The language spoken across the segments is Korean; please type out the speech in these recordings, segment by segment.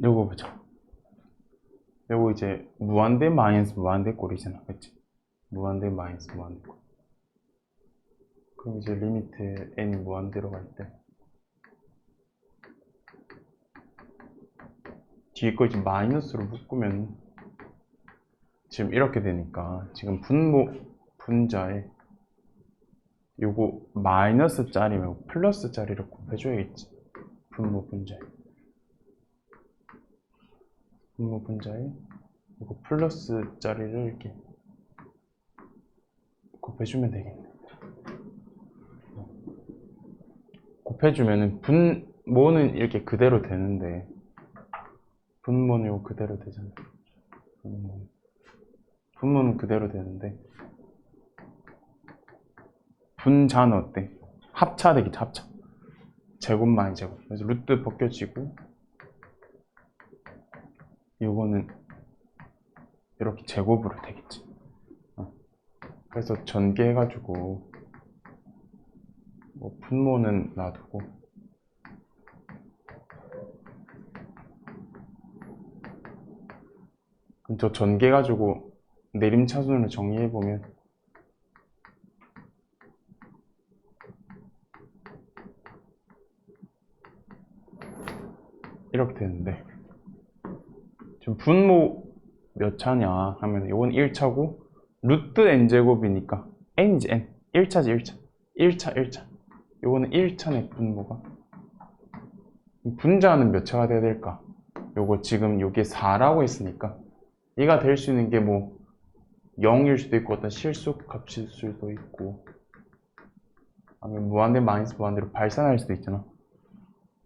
요거 보자. 요거 이제 무한대 마이너스 무한대 꼴이잖아, 그치? 무한대 마이너스 무한대 꼴. 그럼 이제 리미트 n 무한대로 갈 때 뒤에 거 이제 마이너스로 묶으면 지금 이렇게 되니까 지금 분자에 요거 마이너스 짜리면 플러스 짜리를 곱해줘야겠지. 분모 분자에 요거 플러스 짜리를 이렇게 곱해주면 되겠네. 곱해주면은 분모는 이렇게 그대로 되는데 분모는 요거 그대로 되잖아. 분모는 그대로 되는데 분자는 어때? 합차되겠지. 합차. 제곱 마이 제곱. 그래서 루트 벗겨지고 요거는 이렇게 제곱으로 되겠지. 그래서 전개해가지고 뭐 분모는 놔두고 그럼 저 전개해가지고 내림차순으로 정리해보면 이렇게 되는데 지금 분모 몇 차냐 하면 이건 1차고 루트 n제곱이니까 n이지 n 1차지 1차 요거는 1차네. 분모가 분자는 몇 차가 돼야 될까? 요거 지금 요게 4라고 했으니까 얘가 될 수 있는 게 뭐 0일 수도 있고 어떤 실수 값일 수도 있고 아니면 무한대 마이너스 무한대로 발산할 수도 있잖아.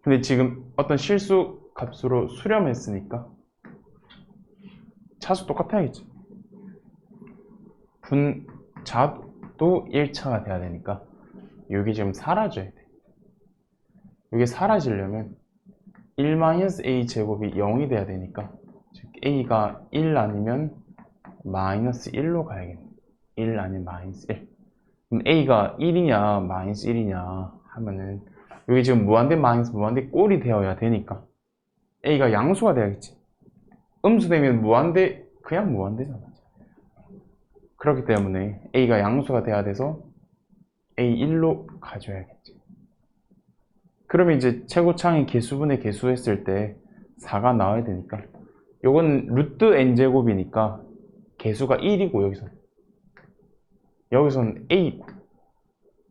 근데 지금 어떤 실수 값으로 수렴했으니까 차수 똑같아야겠지. 분자도 1차가 돼야 되니까 여기 지금 사라져야 돼. 이게 사라지려면 1-a 제곱이 0이 돼야 되니까 즉 a가 1 아니면 마이너스 1로 가야겠네. 1 아니면 마이너스 1. 그럼 a가 1이냐 마이너스 1이냐 하면은 여기 지금 무한대 마이너스 무한대 꼴이 되어야 되니까 a가 양수가 돼야겠지. 음수 되면 무한대 그냥 무한대잖아. 그렇기 때문에 a가 양수가 돼야 돼서 a1로 가져야겠지. 그러면 이제 최고창의 개수분의 개수했을 때 4가 나와야 되니까 요건 루트 n제곱이니까 개수가 1이고 여기서는 a고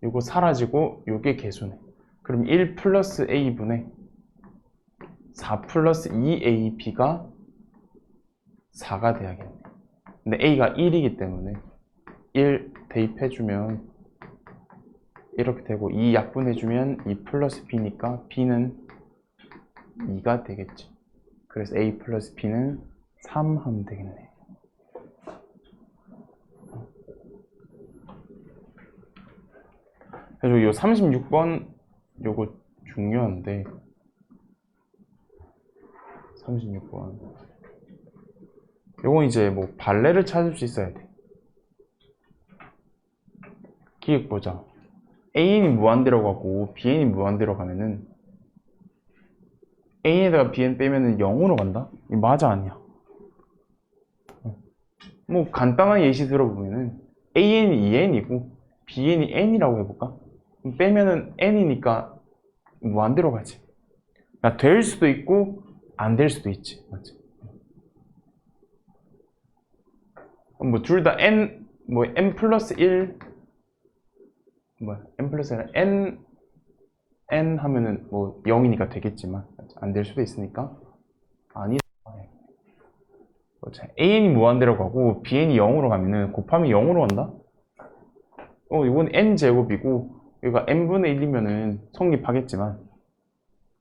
요거 사라지고 요게 개수네. 그럼 1 플러스 a분의 4 플러스 2ab가 4가 돼야겠네. 근데 a가 1이기 때문에 1 대입해주면 이렇게 되고 2 약분해주면 2 플러스 b니까 b는 2가 되겠지. 그래서 a 플러스 b는 3 하면 되겠네. 그래서 요 36번 요거 중요한데 36번 요건 이제 뭐 발레를 찾을 수 있어야 돼. 기획 보자. an이 무한대로 가고 bn이 무한대로 가면은 an에다가 bn 빼면은 0으로 간다? 이거 맞아 아니야? 뭐 간단한 예시 들어보면은 an이 2n이고 bn이 n이라고 해볼까? 빼면은 n이니까 무한대로 가지. 그러니까 될 수도 있고 안 될 수도 있지. 맞지? 뭐 둘 다 n 뭐 n 플러스 1 n 플러스 1 n 하면은 뭐 0이니까 되겠지만 안 될 수도 있으니까 아니다. an이 무한대로 가고 bn이 0으로 가면은 곱하면 0으로 간다? 이건 n제곱이고 여기가 n분의 1이면은 성립하겠지만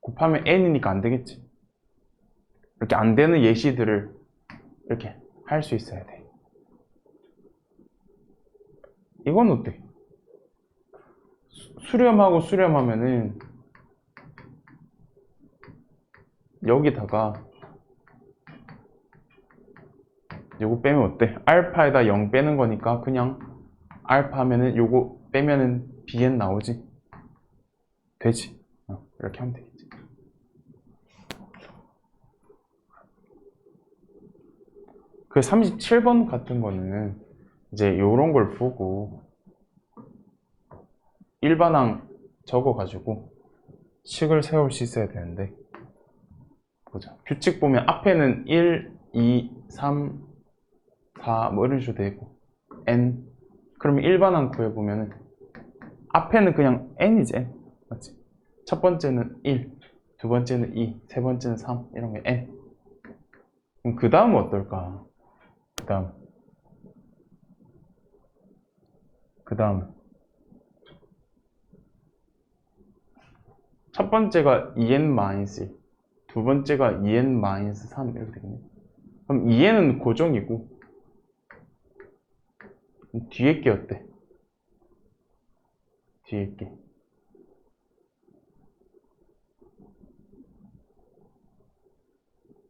곱하면 n이니까 안 되겠지. 이렇게 안 되는 예시들을 이렇게 할 수 있어야 돼. 이건 어때? 수렴하고 수렴하면은 여기다가 요거 빼면 어때? 알파에다 0 빼는 거니까 그냥 알파 하면은 요거 빼면은 bn 나오지? 되지? 이렇게 하면 되겠지. 그 37번 같은 거는 이제 요런 걸 보고 일반항 적어가지고 식을 세울 수 있어야 되는데, 보자. 규칙 보면 앞에는 1, 2, 3, 4 뭐 이런 식으로 되고 n. 그러면 일반항 구해보면은 앞에는 그냥 n이지 n. 맞지? 첫 번째는 1, 두 번째는 2, 세 번째는 3 이런 게 n. 그럼 그 다음은 어떨까? 그 다음 첫 번째가 2n-1, 두 번째가 2n-3 이렇게 되겠네. 그럼 2n은 고정이고 뒤에 게 어때? 뒤에 게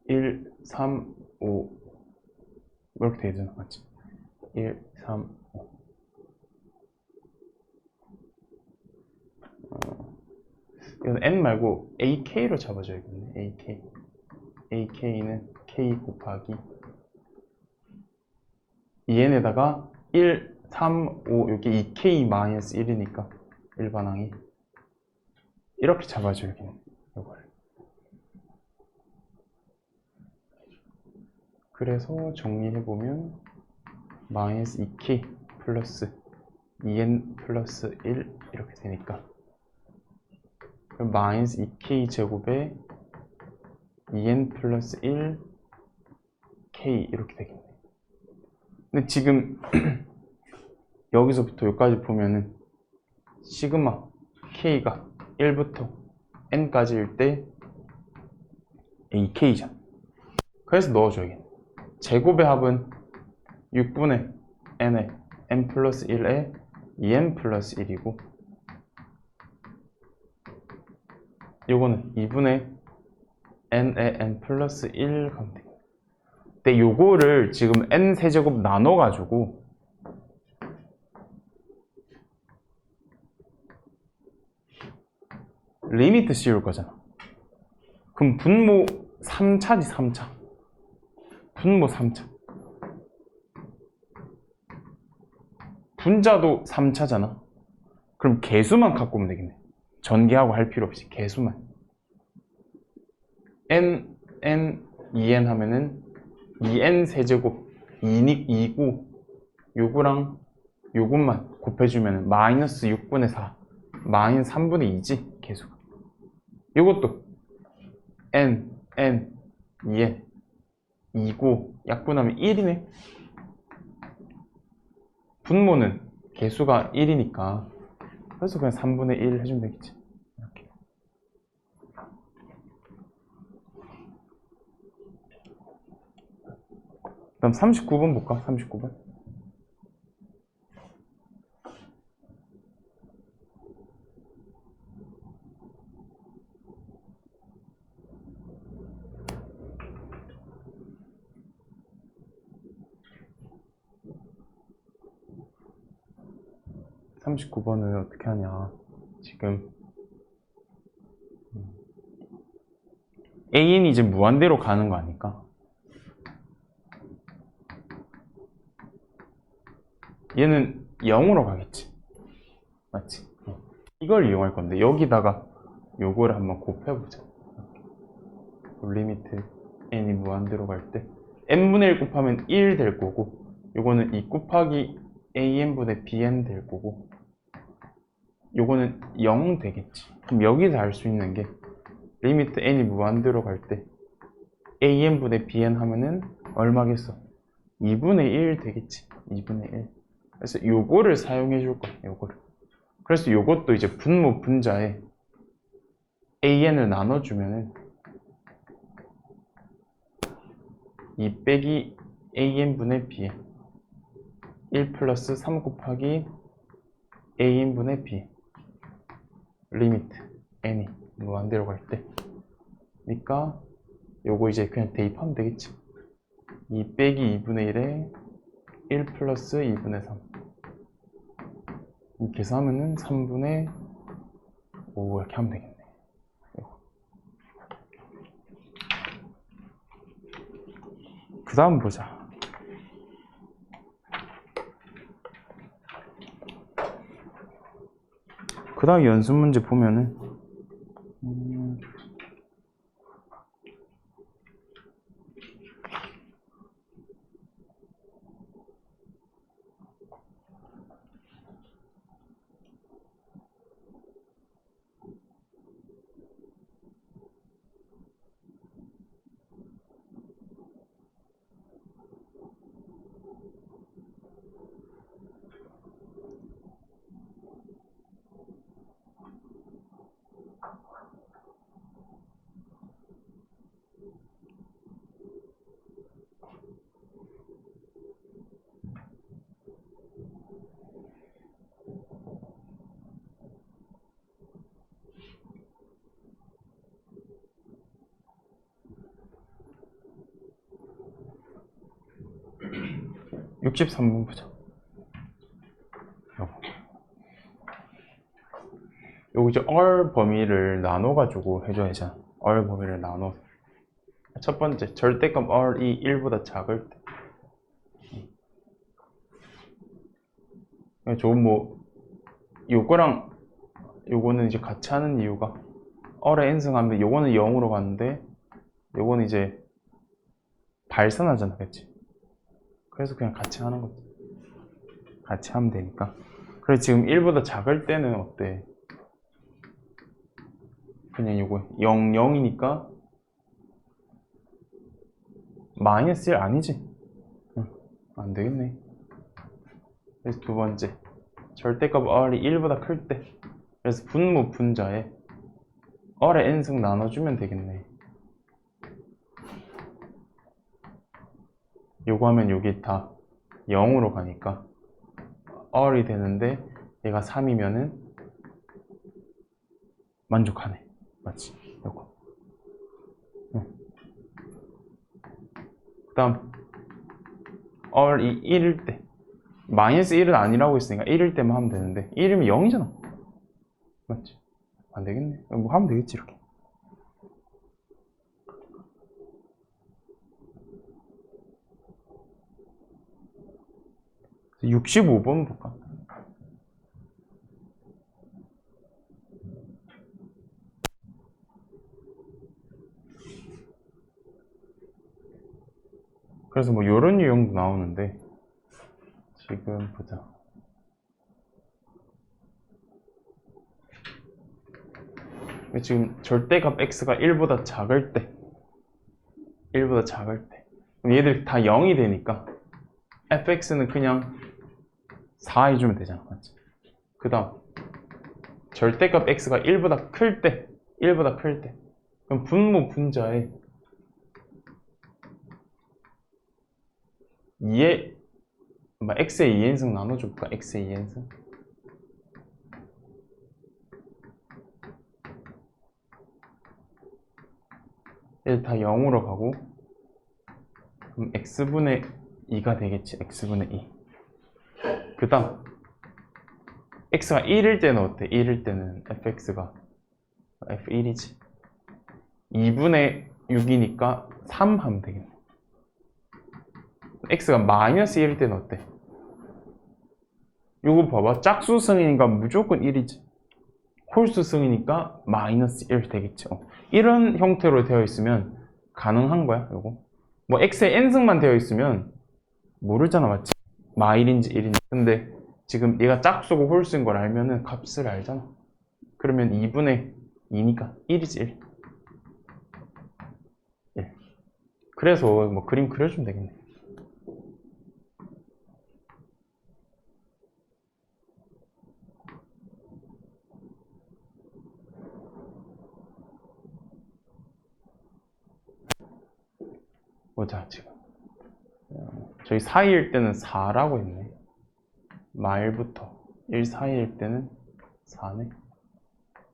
1, 3, 5 이렇게 되잖아. 맞지? 1, 3, 5. 이건 n 말고 ak로 잡아줘야겠네. ak. ak는 k 곱하기 2n에다가 1, 3, 5 이게 2k-1이니까 일반항이 이렇게 잡아줘야겠네. 이걸. 그래서 정리해보면 마이너스 2k 플러스 2n 플러스 1 이렇게 되니까, 그럼 마이너스 2k 제곱에 2n 플러스 1 k 이렇게 되겠네. 근데 지금 여기서부터 여기까지 보면은 시그마 k가 1부터 n까지일 때 ak잖아. 그래서 넣어줘야겠네. 제곱의 합은 6분의 n에 n 플러스 1에 2n 플러스 1이고, 요거는 2분의 n에 n 플러스 1 가면 돼. 근데 요거를 지금 n 세제곱 나눠가지고 리미트 씌울 거잖아. 그럼 분모 3차지, 3차. 분모 3차. 분자도 3차잖아. 그럼 개수만 갖고 오면 되겠네. 전개하고 할 필요 없이 개수만. n, 2n 하면은 2n 세제곱 2고 요거랑 요것만 곱해주면 마이너스 6분의 4 마이너스 3분의 2지 개수가. 요것도 n, 2n 2고 약분하면 1이네. 분모는 개수가 1이니까 그래서 그냥 3분의 1 해주면 되겠지. 이렇게. 그럼 39번 볼까? 39번. (39번을) 어떻게 하냐. 지금 AN이 이제 무한대로 가는 거 아닐까? 얘는 0으로 가겠지. 맞지? 이걸 이용할 건데 여기다가 요거를 한번 곱해보자. 리미트 n이 무한대로 갈 때 n분의 1 곱하면 1 될 거고, 요거는 2 곱하기 an분의 bn 될 거고, 요거는 0 되겠지. 그럼 여기서 알 수 있는 게 리미트 n이 무한대로 갈 때 an분의 bn 하면은 얼마겠어? 2분의 1 되겠지. 2분의 1. 그래서 요거를 사용해 줄 거야. 요거를. 그래서 요것도 이제 분모 분자에 an을 나눠주면은 2 빼기 an분의 bn 1 플러스 3 곱하기 an분의 b 리미트 n이 무한대로 갈 때 그러니까 요거 이제 그냥 대입하면 되겠지. 2 빼기 2분의 1에 1 플러스 2분의 3 이렇게 해서 하면은 3분의 5 이렇게 하면 되겠네. 그 다음 보자. 그 다음 연습 문제 보면은 63번 보자. 요거 이제 얼 범위를 나눠가지고 해줘야 되잖아. 얼 범위를 나눠. 첫 번째, 절대값 얼이 1보다 작을 때. 저 뭐, 요거랑 요거는 이제 같이 하는 이유가 얼에 n승하면 요거는 0으로 가는데 요거는 이제 발산하잖아, 그치? 그래서 그냥 같이 하는 거지. 같이 하면 되니까. 그래서 지금 1보다 작을 때는 어때? 그냥 요거 0, 0이니까 마이너스 1 아니지? 응, 안 되겠네. 그래서 두 번째, 절대값 R이 1보다 클 때. 그래서 분모 분자에 R의 n승 나눠주면 되겠네. 요거 하면 여기 다 0으로 가니까 R이 되는데 얘가 3이면은 만족하네. 맞지? 요거. 응. 그 다음 R이 1일 때 마이너스 1은 아니라고 했으니까 1일 때만 하면 되는데 1이면 0이잖아. 맞지? 안 되겠네. 뭐 하면 되겠지 이렇게. 65번 볼까? 그래서 뭐 요런 유형도 나오는데 지금 보자. 지금 절대값 x가 1보다 작을 때 1보다 작을 때 그럼 얘들 다 0이 되니까 fx는 그냥 4 해주면 되잖아. 맞지? 그 다음 절대값 x가 1보다 클 때 1보다 클 때 그럼 분모 분자에 2의 x의 2n승 나눠줄까? x의 2n승 얘들 다 0으로 가고 그럼 x분의 2가 되겠지. x분의 2. 그 다음 x가 1일 때는 어때? 1일 때는 fx가 f1이지. 2분의 6이니까 3 하면 되겠네. x가 마이너스 1일 때는 어때? 요거 봐봐. 짝수 승이니까 무조건 1이지. 홀수 승이니까 마이너스 1 되겠지. 이런 형태로 되어 있으면 가능한 거야, 요거. 뭐 x의 n승만 되어 있으면 모르잖아, 맞지? 마1인지 1인지. 근데 지금 얘가 짝수고 홀수인 걸 알면은 값을 알잖아. 그러면 2분의 2니까 1이지 1. 1. 그래서 뭐 그림 그려주면 되겠네. 보자, 지금. 저희 사이일 때는 4라고 했네. 말부터 1 사이일 때는 4네.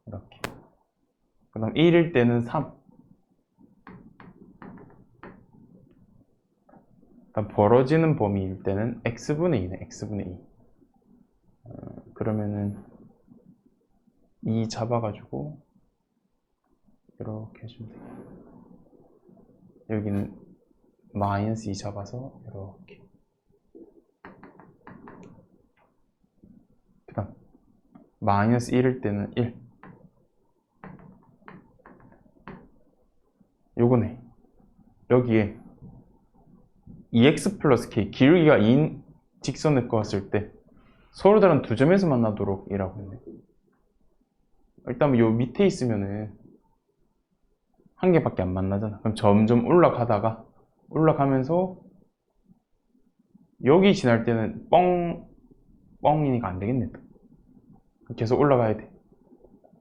이렇게. 그 다음 1일 때는 3. 그다음 벌어지는 범위일 때는 x분의 2네. x분의 2. 그러면은 2 잡아가지고 이렇게 해주면 돼. 여기는 마이너스 2 잡아서 이렇게. 그 다음 마이너스 1일 때는 1. 요거네. 여기에 2x 플러스 k, 기울기가 2인 직선을 그었을 때 서로 다른 두 점에서 만나도록 이라고 했네. 일단 요 밑에 있으면은 한 개밖에 안 만나잖아. 그럼 점점 올라가면서 여기 지날 때는 뻥이니까 안 되겠네. 계속 올라가야 돼.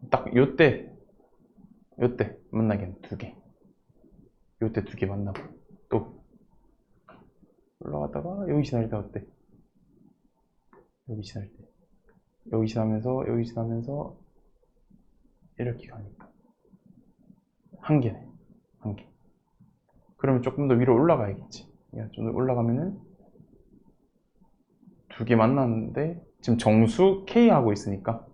딱 요때 만나겠네. 두 개. 요때 두 개 만나고 또 올라가다가 여기 지날 때 어때? 여기 지날 때 여기 지나면서 이렇게 가니까 한 개네. 한 개. 그러면 조금 더 위로 올라가야겠지. 좀 더 올라가면은 두 개 만났는데 지금 정수 K 하고 있으니까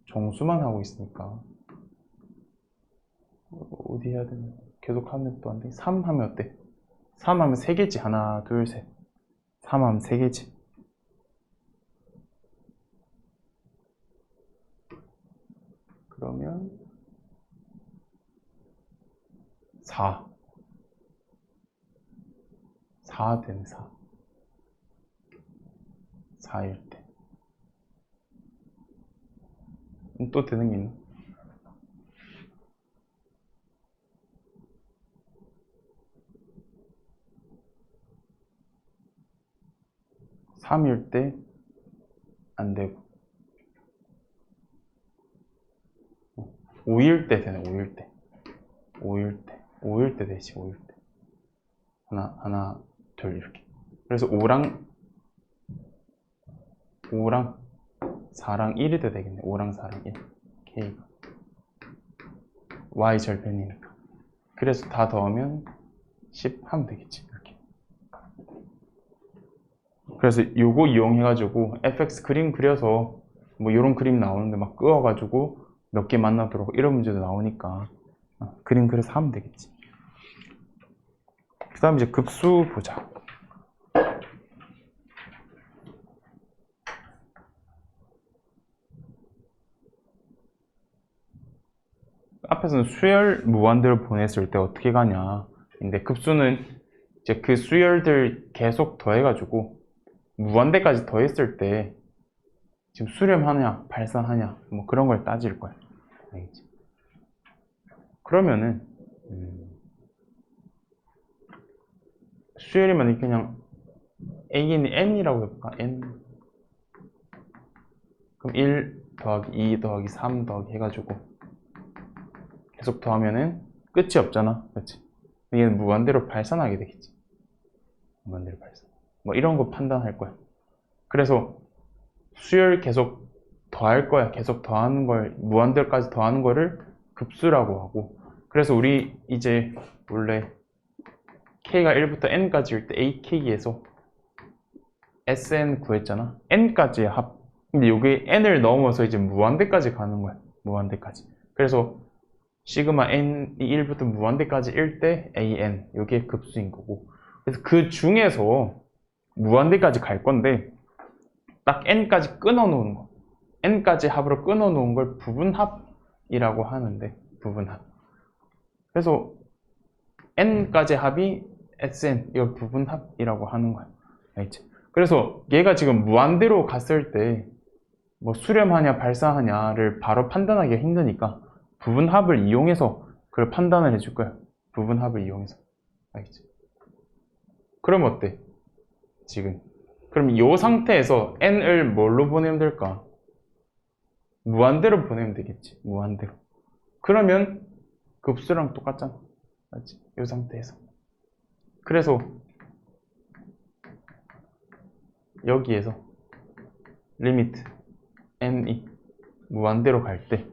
정수만 하고 있으니까 어디 해야 되나? 계속 하면 또 안 돼. 3 하면 어때? 3 하면 3개지. 하나, 둘, 셋. 3 하면 3개지. 그러면 4 되네. 4일 때 또 되는 게 있나? 3일 때 안 되고 5일 때 되네. 5일 때 되지. 5일 때 하나 둘 이렇게. 그래서 5랑 4랑 1이 돼 되겠네. 5랑 4랑 1. K가 Y 절편이니까. 그래서 다 더하면 10 하면 되겠지. 이렇게. 그래서 요거 이용해가지고 fx 그림 그려서 뭐 요런 그림 나오는데 막 끄어가지고 몇 개 만나도록 이런 문제도 나오니까 그림 그려서 하면 되겠지. 그 다음 이제 급수 보자. 앞에서는 수열 무한대로 보냈을 때 어떻게 가냐. 근데 급수는 이제 그 수열들 계속 더해가지고 무한대까지 더했을 때 지금 수렴하냐, 발산하냐, 뭐 그런 걸 따질 거야. 알겠지? 그러면은 수열이면 그냥 a는 n이라고 해볼까? n. 그럼 1 더하기 2 더하기 3 더하기 해가지고 계속 더하면은 끝이 없잖아. 그렇지? 얘는 무한대로 발산하게 되겠지. 무한대로 발산. 뭐 이런 거 판단할 거야. 그래서 수열 계속 더할 거야. 계속 더하는 걸, 무한대로까지 더하는 거를 급수라고 하고. 그래서 우리 이제 원래 k가 1부터 n까지일 때 ak에서 sn 구했잖아. n까지의 합. 근데 이게 n을 넘어서 이제 무한대까지 가는 거야. 무한대까지. 그래서 시그마 n이 1부터 무한대까지 일 때 an. 이게 급수인 거고. 그래서 그 중에서 무한대까지 갈 건데 딱 n까지 끊어 놓은 거. n까지 합으로 끊어 놓은 걸 부분합이라고 하는데 부분합. 그래서 n까지 합이 sn. 이걸 부분합이라고 하는 거야. 알겠지? 그래서 얘가 지금 무한대로 갔을 때 뭐 수렴하냐 발산하냐를 바로 판단하기가 힘드니까 부분합을 이용해서 그걸 판단을 해줄 거야. 부분합을 이용해서. 알겠지? 그럼 어때? 지금 그럼 이 상태에서 n을 뭘로 보내면 될까? 무한대로 보내면 되겠지. 무한대로. 그러면 급수랑 똑같잖아. 맞지? 이 상태에서. 그래서 여기에서 리미트 n이 무한대로 갈 때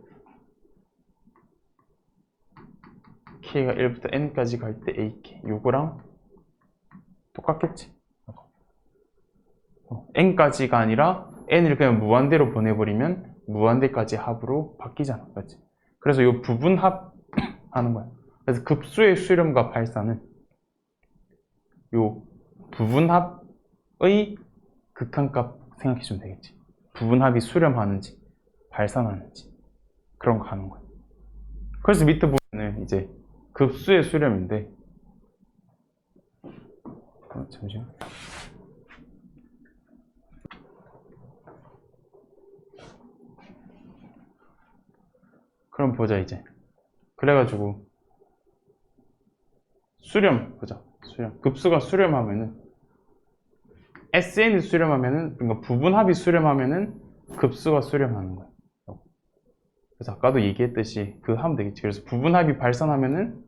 k가 1부터 n까지 갈 때 ak 요거랑 똑같겠지. n까지가 아니라 n을 그냥 무한대로 보내버리면 무한대까지 합으로 바뀌잖아. 맞지? 그래서 이 부분합 하는 거야. 그래서 급수의 수렴과 발산은 이 부분합의 극한값 생각해주면 되겠지. 부분합이 수렴하는지 발산하는지 그런 거 하는 거야. 그래서 밑에 보면은 이제 급수의 수렴인데 잠시만. 그럼 보자 이제. 그래가지고 수렴 보자. 수렴. 급수가 수렴하면은 SN이 수렴하면은 그러니까 부분합이 수렴하면은 급수가 수렴하는 거야. 그래서 아까도 얘기했듯이 그거 하면 되겠지. 그래서 부분합이 발산하면은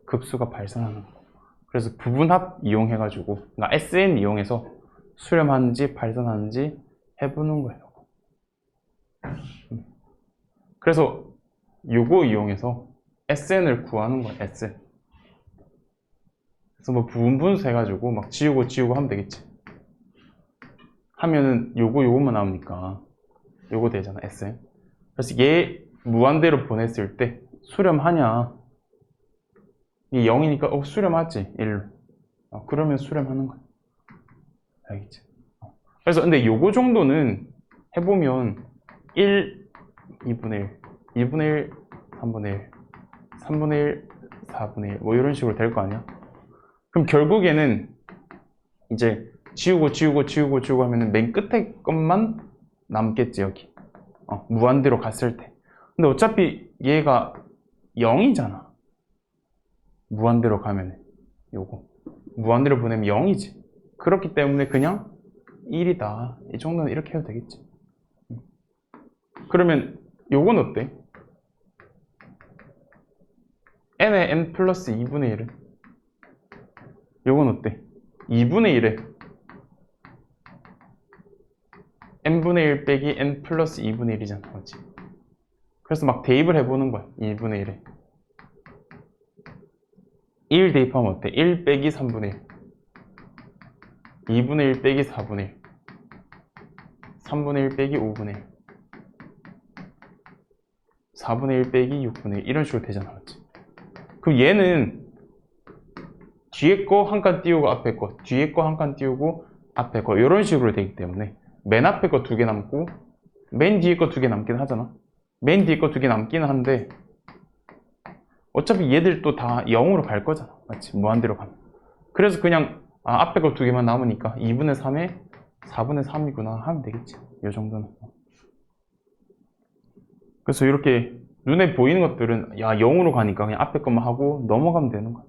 급수가 발산하는 거. 그래서 부분합 이용해가지고 그러니까 SN 이용해서 수렴하는지 발산하는지 해보는 거예요. 그래서 요거 이용해서 SN을 구하는 거야. SN. 그래서 뭐 부분 분수 해가지고 막 지우고 하면 되겠지. 하면은 요것만 나오니까 요거 되잖아. SN. 그래서 얘 무한대로 보냈을 때 수렴하냐, 이게 0이니까 수렴하지 1로. 그러면 수렴하는 거야. 알겠지? 그래서 근데 요거 정도는 해보면 1, 2분의 1, 2분의 1, 3분의 1, 3분의 1, 4분의 1 뭐 이런 식으로 될 거 아니야? 그럼 결국에는 이제 지우고 하면은 맨 끝에 것만 남겠지 여기. 무한대로 갔을 때. 근데 어차피 얘가 0이잖아. 무한대로 가면 요거 무한대로 보내면 0이지. 그렇기 때문에 그냥 1이다. 이 정도는 이렇게 해도 되겠지. 그러면 요건 어때? n의 n 플러스 2분의 1은? 요건 어때? 2분의 1에 n분의 1 빼기 n 플러스 2분의 1이잖아. 맞지? 그래서 막 대입을 해보는 거야. 2분의 1에 1 대입하면 어때? 1 빼기 3분의 1, 2분의 1 빼기 4분의 1, 3분의 1 빼기 5분의 1, 4분의 1 빼기 6분의 1 이런 식으로 되잖아. 맞지? 그럼 얘는 뒤에 거 한 칸 띄우고 앞에 거, 뒤에 거 한 칸 띄우고 앞에 거 이런 식으로 되기 때문에 맨 앞에 거 2개 남고 맨 뒤에 거 2개 남긴 하잖아. 맨 뒤에 거 2개 남기는 한데 어차피 얘들 또 다 0으로 갈 거잖아. 맞지? 무한대로 가면. 그래서 그냥 앞에 거 2개만 남으니까 2분의 3에 4분의 3이구나 하면 되겠지. 이 정도는. 그래서 이렇게 눈에 보이는 것들은 0으로 가니까 그냥 앞에 것만 하고 넘어가면 되는 거야.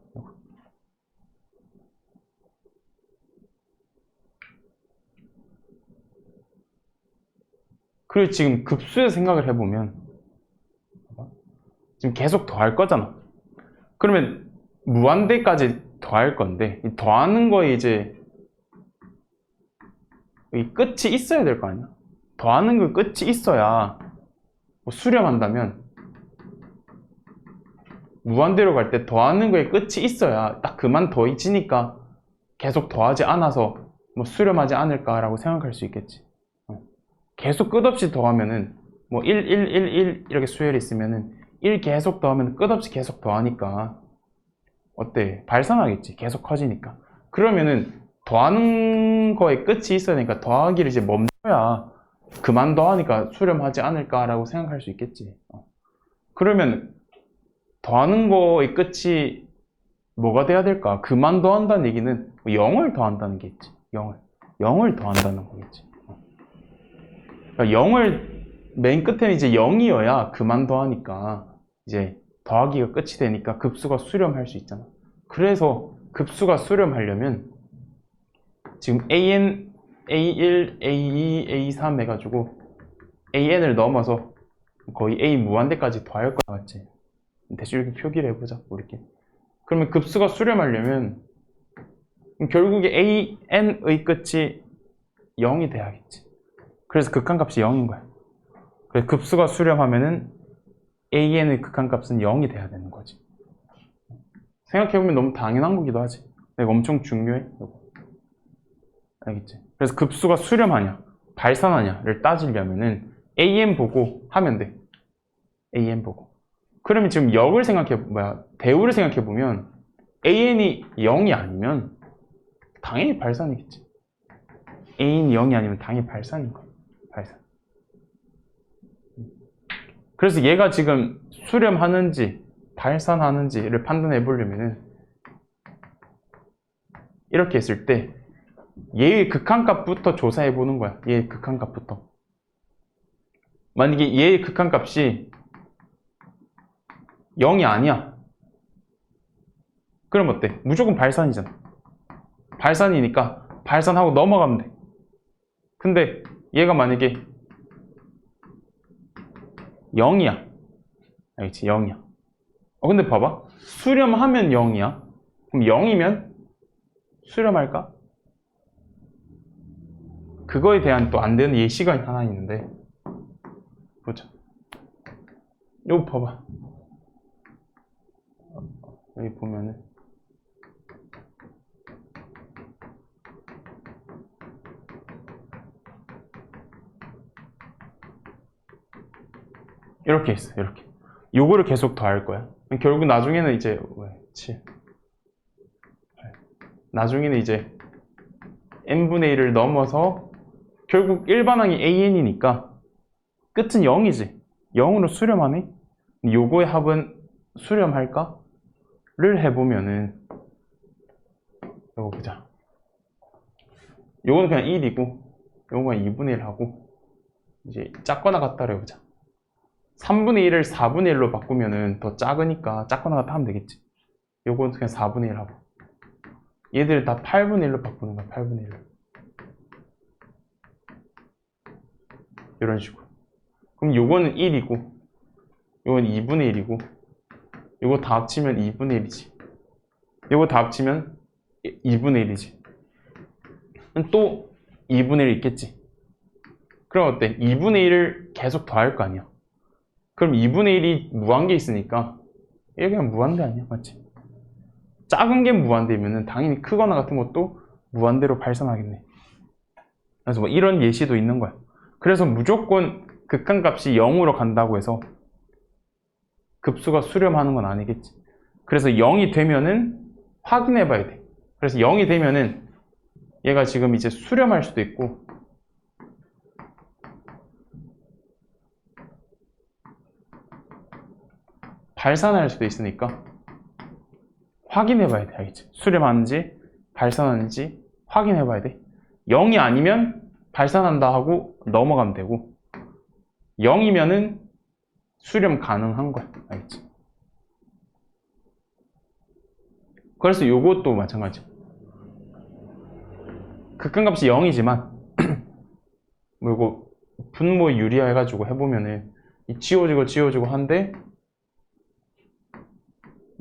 그리고 지금 급수의 생각을 해보면 지금 계속 더할 거잖아. 그러면 무한대까지 더할 건데 더하는 거에 이제 끝이 있어야 될 거 아니야. 더하는 거 끝이 있어야 뭐 수렴한다면 무한대로 갈 때 더하는 거에 끝이 있어야 딱 그만 더해지니까 계속 더하지 않아서 뭐 수렴하지 않을까라고 생각할 수 있겠지. 계속 끝없이 더하면은 뭐 1, 1, 1, 1 이렇게 수열이 있으면은 1 계속 더하면 끝없이 계속 더하니까 어때? 발산하겠지. 계속 커지니까. 그러면은 더하는 거에 끝이 있어야 되니까 더하기를 이제 멈춰야 그만 더하니까 수렴하지 않을까라고 생각할 수 있겠지. 그러면 더하는 거의 끝이 뭐가 돼야 될까? 그만 더한다는 얘기는 0을 더한다는 게 있지. 0을 더한다는 거겠지. 그러니까 0을 맨 끝에는 이제 0이어야 그만 더하니까 이제 더하기가 끝이 되니까 급수가 수렴할 수 있잖아. 그래서 급수가 수렴하려면 지금 AN, A1, A2, A3 해가지고 AN을 넘어서 거의 A 무한대까지 더할 것 같지. 대충 이렇게 표기를 해보자, 우리끼리. 그러면 급수가 수렴하려면 결국에 AN의 끝이 0이 돼야겠지. 그래서 극한값이 0인 거야. 그래서 급수가 수렴하면은 AN의 극한값은 0이 돼야 되는 거지. 생각해보면 너무 당연한 거기도 하지. 내가 엄청 중요해. 알겠지? 그래서 급수가 수렴하냐, 발산하냐를 따지려면은 AN 보고 하면 돼. AN 보고. 그러면 지금 대우를 생각해보면 AN이 0이 아니면 당연히 발산이겠지. A인 0이 아니면 당연히 발산인 거야. 발산. 그래서 얘가 지금 수렴하는지 발산하는지를 판단해 보려면은 이렇게 했을 때 얘의 극한값부터 조사해 보는 거야. 얘의 극한값부터. 만약에 얘의 극한값이 0이 아니야. 그럼 어때? 무조건 발산이잖아. 발산이니까 발산하고 넘어가면 돼. 근데 얘가 만약에 0이야. 알겠지? 0이야. 근데 봐봐. 수렴하면 0이야. 그럼 0이면 수렴할까? 그거에 대한 또 안 되는 예시가 하나 있는데 보자. 이거 봐봐. 여기 보면은 이렇게 있어. 이렇게. 요거를 계속 더할 거야. 결국 나중에는 이제 7 나중에는 이제 n분의 1을 넘어서 결국 일반항이 an이니까 끝은 0이지. 0으로 수렴하네? 요거의 합은 수렴할까? 를 해보면은 요거 보자. 요거는 그냥 1이고 요거는 2분의 1 하고 이제 작거나 같다를 해보자. 3분의 1을 4분의 1로 바꾸면은 더 작으니까 작거나 같다 하면 되겠지. 요거는 그냥 4분의 1 하고 얘들 다 8분의 1로 바꾸는 거야. 8분의 1로 이런 식으로. 그럼 요거는 1이고 요건 2분의 1이고 요거 다 합치면 2분의 1이지. 요거 다 합치면 2분의 1이지. 또 2분의 1 있겠지. 그럼 어때? 2분의 1을 계속 더할 거 아니야. 그럼 2분의 1이 무한계 있으니까 이게 그냥 무한대 아니야. 맞지? 작은 게 무한대면은 당연히 크거나 같은 것도 무한대로 발산하겠네. 그래서 뭐 이런 예시도 있는 거야. 그래서 무조건 극한값이 0으로 간다고 해서 급수가 수렴하는 건 아니겠지. 그래서 0이 되면은 확인해 봐야 돼. 그래서 0이 되면은 얘가 지금 이제 수렴할 수도 있고 발산할 수도 있으니까 확인해 봐야 돼. 알겠지? 수렴하는지 발산하는지 확인해 봐야 돼. 0이 아니면 발산한다 하고 넘어가면 되고 0이면은 수렴 가능한 거야. 알겠지? 그래서 요것도 마찬가지. 극한값이 0이지만 뭐 요거 분모 유리화 해가지고 해보면은 지워지고 한데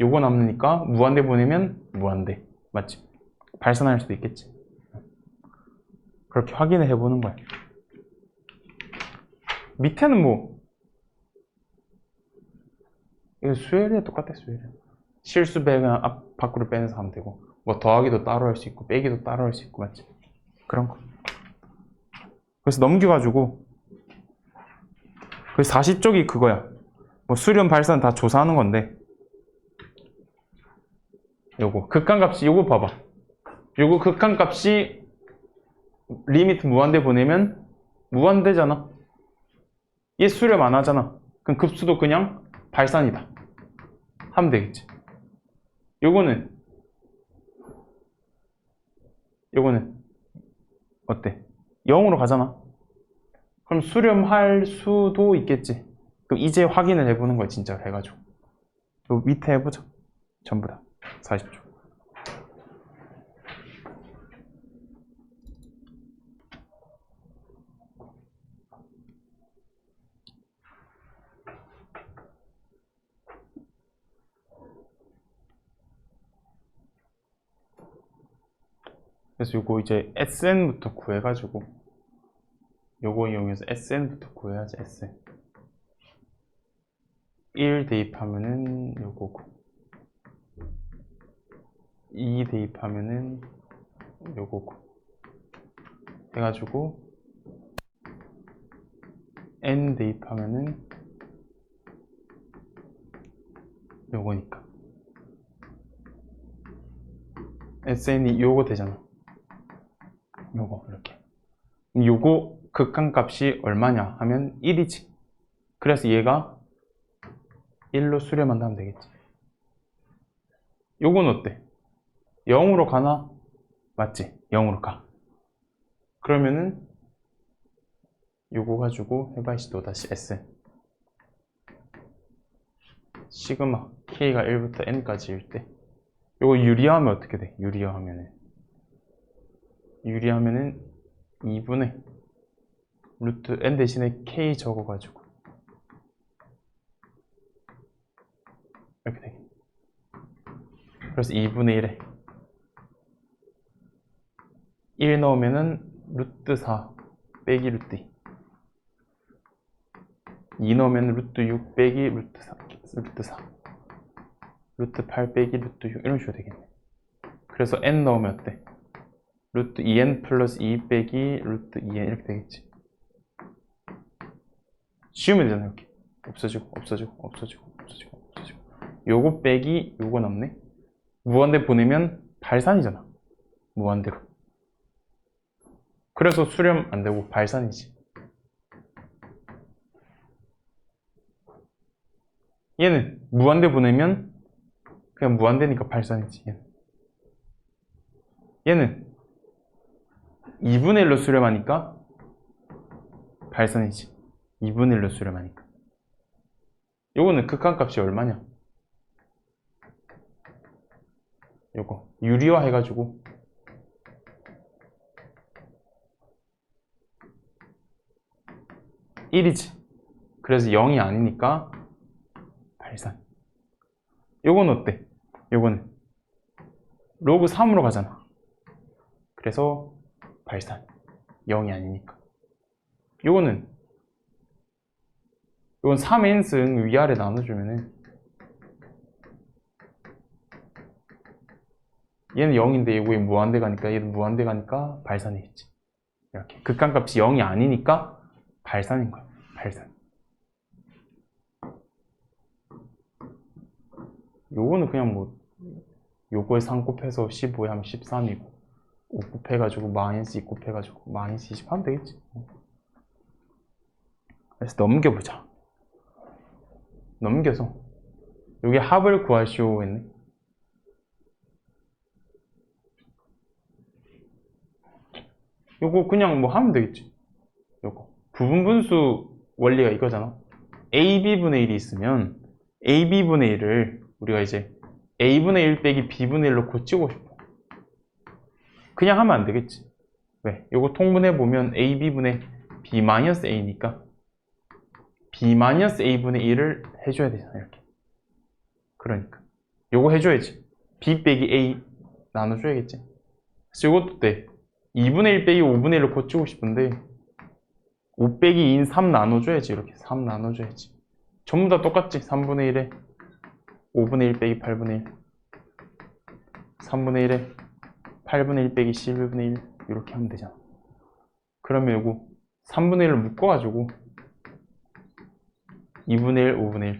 요거 남으니까 무한대 보내면 무한대. 맞지? 발산할 수도 있겠지. 그렇게 확인을 해보는 거야. 밑에는 뭐 이거 수열이랑 똑같아. 수열이. 실수 배가 앞 밖으로 빼면서 하면 되고 뭐 더하기도 따로 할 수 있고 빼기도 따로 할 수 있고 맞지? 그런 거. 그래서 넘겨가지고 그래서 40쪽이 그거야. 뭐 수렴 발산 다 조사하는 건데 요거 극한값이 요거 봐봐. 요거 극한값이 리미트 무한대 보내면 무한대잖아. 얘 수렴 안 하잖아. 그럼 급수도 그냥 발산이다 하면 되겠지. 요거는 어때? 0으로 가잖아. 그럼 수렴할 수도 있겠지. 그럼 이제 확인을 해보는 거야. 진짜 해가지고 요 밑에 해보자. 전부 다 40초. 그래서 요거 이제 SN부터 구해가지고 요거 이용해서 SN부터 구해야지. SN 1 대입하면은 요거고 2 대입하면은 요거고 해가지고 N 대입하면은 요거니까 SN이 요거 되잖아. 요거 이렇게 요거 극한값이 얼마냐 하면 1이지. 그래서 얘가 1로 수렴한다면 되겠지. 요건 어때? 0으로 가나? 맞지? 0으로 가. 그러면은 요거 가지고 해봐야지. 또 다시 S 시그마 K가 1부터 N까지일 때 요거 유리화하면 어떻게 돼? 유리화하면은 2분의 루트 N 대신에 K 적어가지고 이렇게 돼. 그래서 2분의 1에 1 넣으면은 루트 4 빼기 루트 2 넣으면 루트 6 빼기 루트 4 루트 8 빼기 루트 6 이런 식으로 되겠네. 그래서 N 넣으면 어때? 루트 2N 플러스 2 빼기 루트 2N 이렇게 되겠지. 쉬우면 되잖아. 이렇게 없어지고 요거 빼기 요거 남네. 무한대 보내면 발산이잖아. 무한대로. 그래서 수렴 안 되고 발산이지. 얘는 무한대 보내면 그냥 무한대니까 발산이지. 얘는 2분의 1로 수렴하니까 발산이지. 2분의 1로 수렴하니까. 요거는 극한값이 얼마냐? 요거 유리화 해가지고 (1이지) 그래서 0이 아니니까 발산. 요건 어때? 요거는 로그 3으로 가잖아. 그래서 발산. 0이 아니니까. 요건 3n승 위아래 나눠주면은 얘는 0인데 얘가 무한대 가니까 얘는 무한대 가니까 발산이겠지. 이렇게 극한값이 0이 아니니까 발산인 거야. 발산. 요거는 그냥 뭐 요거에 3 곱해서 15에 하면 13이고 5 곱해가지고 마이너스 2 곱해가지고 마이너스 20 하면 되겠지. 그래서 넘겨보자. 넘겨서 여기 합을 구하시오 했네. 요거 그냥 뭐 하면 되겠지. 요거 부분분수 원리가 이거잖아. AB분의 1이 있으면 AB분의 1을 우리가 이제 A분의 1 빼기 B분의 1로 고치고 싶어. 그냥 하면 안 되겠지. 왜? 요거 통분해보면 AB분의 B-A니까 B-A분의 1을 해줘야 되잖아. 이렇게. 그러니까 요거 해줘야지. B 빼기 A 나눠줘야겠지. 그래서 요것도 돼. 2분의 1 빼기 5분의 1로 고치고 싶은데 5 빼기 2인 3 나눠줘야지. 이렇게 3 나눠줘야지. 전부 다 똑같지. 3분의 1에 5분의 1 빼기 8분의 1 3분의 1에 8분의 1 빼기 11분의 1 이렇게 하면 되잖아. 그러면 요거 3분의 1을 묶어가지고 2분의 1, 5분의 1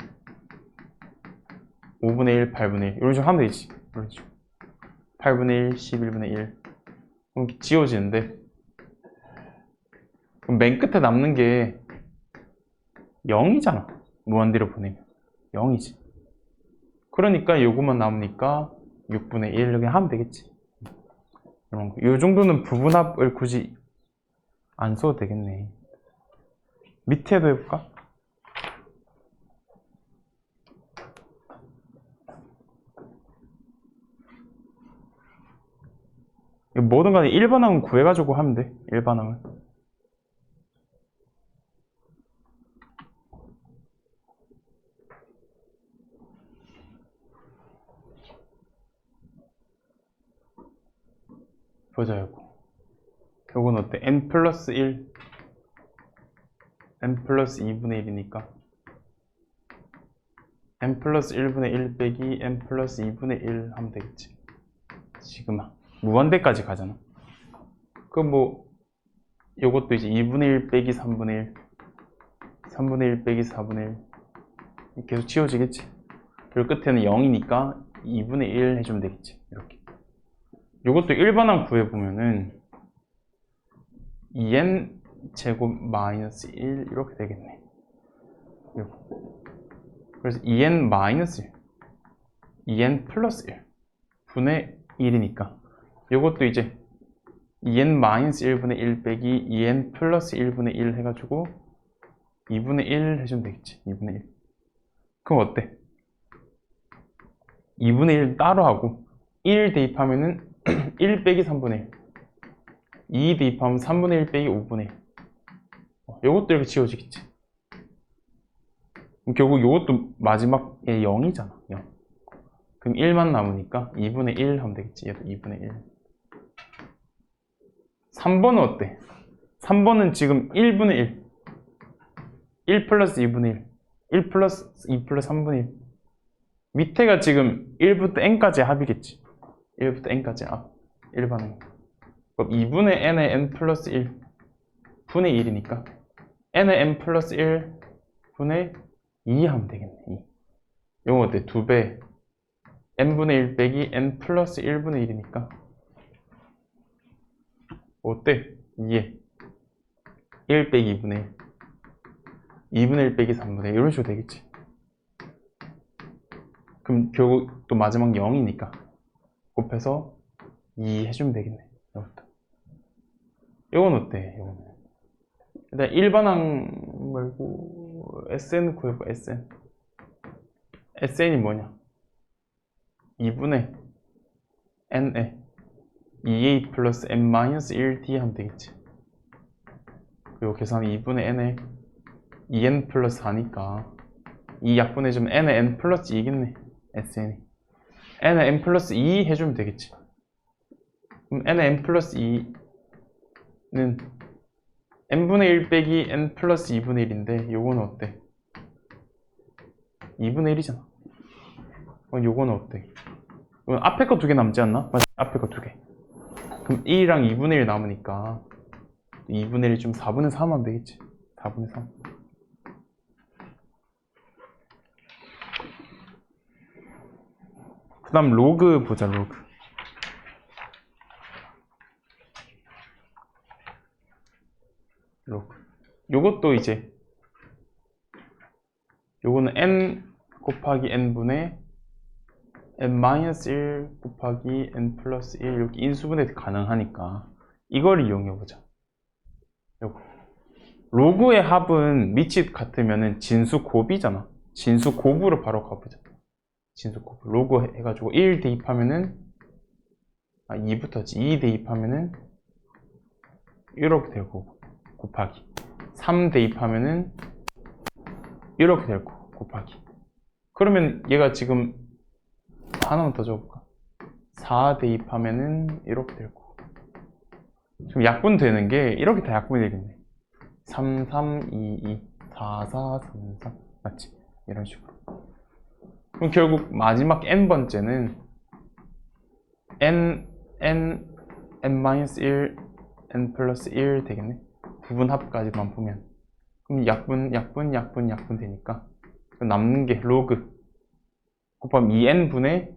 5분의 1, 8분의 1 이런 식으로 하면 되지. 이런 식으로 8분의 1, 11분의 1 이렇게 지워지는데 그럼 맨 끝에 남는 게 0이잖아. 무한대로 보내면 0이지. 그러니까 요거만 남으니까 6분의 1 이렇게 하면 되겠지. 이런 거. 요 정도는 부분합을 굳이 안 써도 되겠네. 밑에도 해볼까? 뭐든 간에 일반항은 구해가지고 하면 돼. 일반항은. 보자, 요건 어때? n 플러스 1 n 플러스 2분의 1이니까 n 플러스 1분의 1 빼기 n 플러스 2분의 1 하면 되겠지. 시그마 무한대까지 가잖아. 그럼 뭐 요것도 이제 2분의 1 빼기 3분의 1 3분의 1 빼기 4분의 1 계속 지워지겠지. 그리고 끝에는 0이니까 2분의 1 해주면 되겠지. 이렇게. 요것도 일반항 구해보면은 2n 제곱 마이너스 1 이렇게 되겠네. 그래서 2n 마이너스 1, 2n 플러스 1 분의 1이니까 이것도 이제 2n 마이너스 1분의 1 빼기 2n 플러스 1분의 1 해가지고 2분의 1 해주면 되겠지. 2분의 1. 그럼 어때? 2분의 1 따로 하고 1 대입하면은 1 빼기 3분의 1, 2 대입하면 3분의 1 빼기 5분의 1. 요것도 이렇게 지워지겠지. 결국 요것도 마지막에 0이잖아. 0. 그럼 1만 남으니까 2분의 1 하면 되겠지. 얘도 2분의 1. 3번은 어때? 3번은 지금 1분의 1. 1 플러스 2분의 1. 1 플러스 2 플러스 3분의 1. 밑에가 지금 1부터 n까지 합이겠지. 1부터 n까지 합. 일반항. 그럼 2분의 n의 n 플러스 1 분의 1이니까 n의 n 플러스 1 분의 2 하면 되겠네. 2. 이거 어때? 2배 n분의 1 빼기 n 플러스 1분의 1이니까 어때? 2에 1 빼기 2분의 1, 2분의 1 빼기 3분의 1 이런 식으로 되겠지. 그럼 결국 또 마지막 0이니까 곱해서 2 해주면 되겠네. 이것도. 이건 어때? 이거는 일단 일반항 말고 SN 구해봐. SN. SN이 뭐냐? 2분의 n에 2a 플러스 n 마이너스 1d 하면 되겠지. 그리고 계산은 2분의 n에 2n 플러스 4니까 이 약분해주면 n에 n 플러스 2겠네. SN이 n에 n 플러스 2 해주면 되겠지. 그럼 n에 n 플러스 2는 n분의 1 빼기 n 플러스 2분의 1인데 요거는 어때? 2분의 1이잖아. 요거는 어때? 이건 앞에 거 2개 남지 않나? 맞아, 앞에 거 2개. 그럼 1이랑 2분의 1 남으니까 2분의 1 좀 4분의 3 하면 되겠지. 4분의 3. 그 다음 로그 보자. 로그. 로그. 요것도 이제 요거는 n 곱하기 n분의 n-1 곱하기 n 플러스 1 이렇게 인수분해 가능하니까 이걸 이용해보자. 요거. 로그의 합은 밑이 같으면은 진수곱이잖아. 진수곱으로 바로 가보자. 진수곱. 로그 해가지고 1 대입하면은 2부터지. 2 대입하면은 이렇게 될 거고 곱하기 3 대입하면은 이렇게 될 거고 곱하기. 그러면 얘가 지금 하나만 더 적어볼까? 4 대입하면은 이렇게 될 거고. 지금 약분 되는 게 이렇게 다 약분이 되겠네. 3, 3, 2, 2, 4, 4, 3, 3 맞지? 이런 식으로. 그럼 결국 마지막 n번째는 n, n, n-1, n 플러스 1 되겠네. 부분합까지만 보면. 그럼 약분 되니까 남는 게 로그 곱하면 2n분의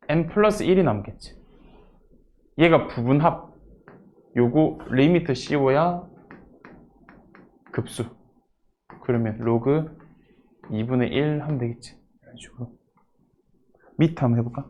n 플러스 1이 남겠지. 얘가 부분합. 요거 리미트 씌워야 급수. 그러면 로그 2분의 1 하면 되겠지. 이런 식으로. 밑에 한번 해볼까?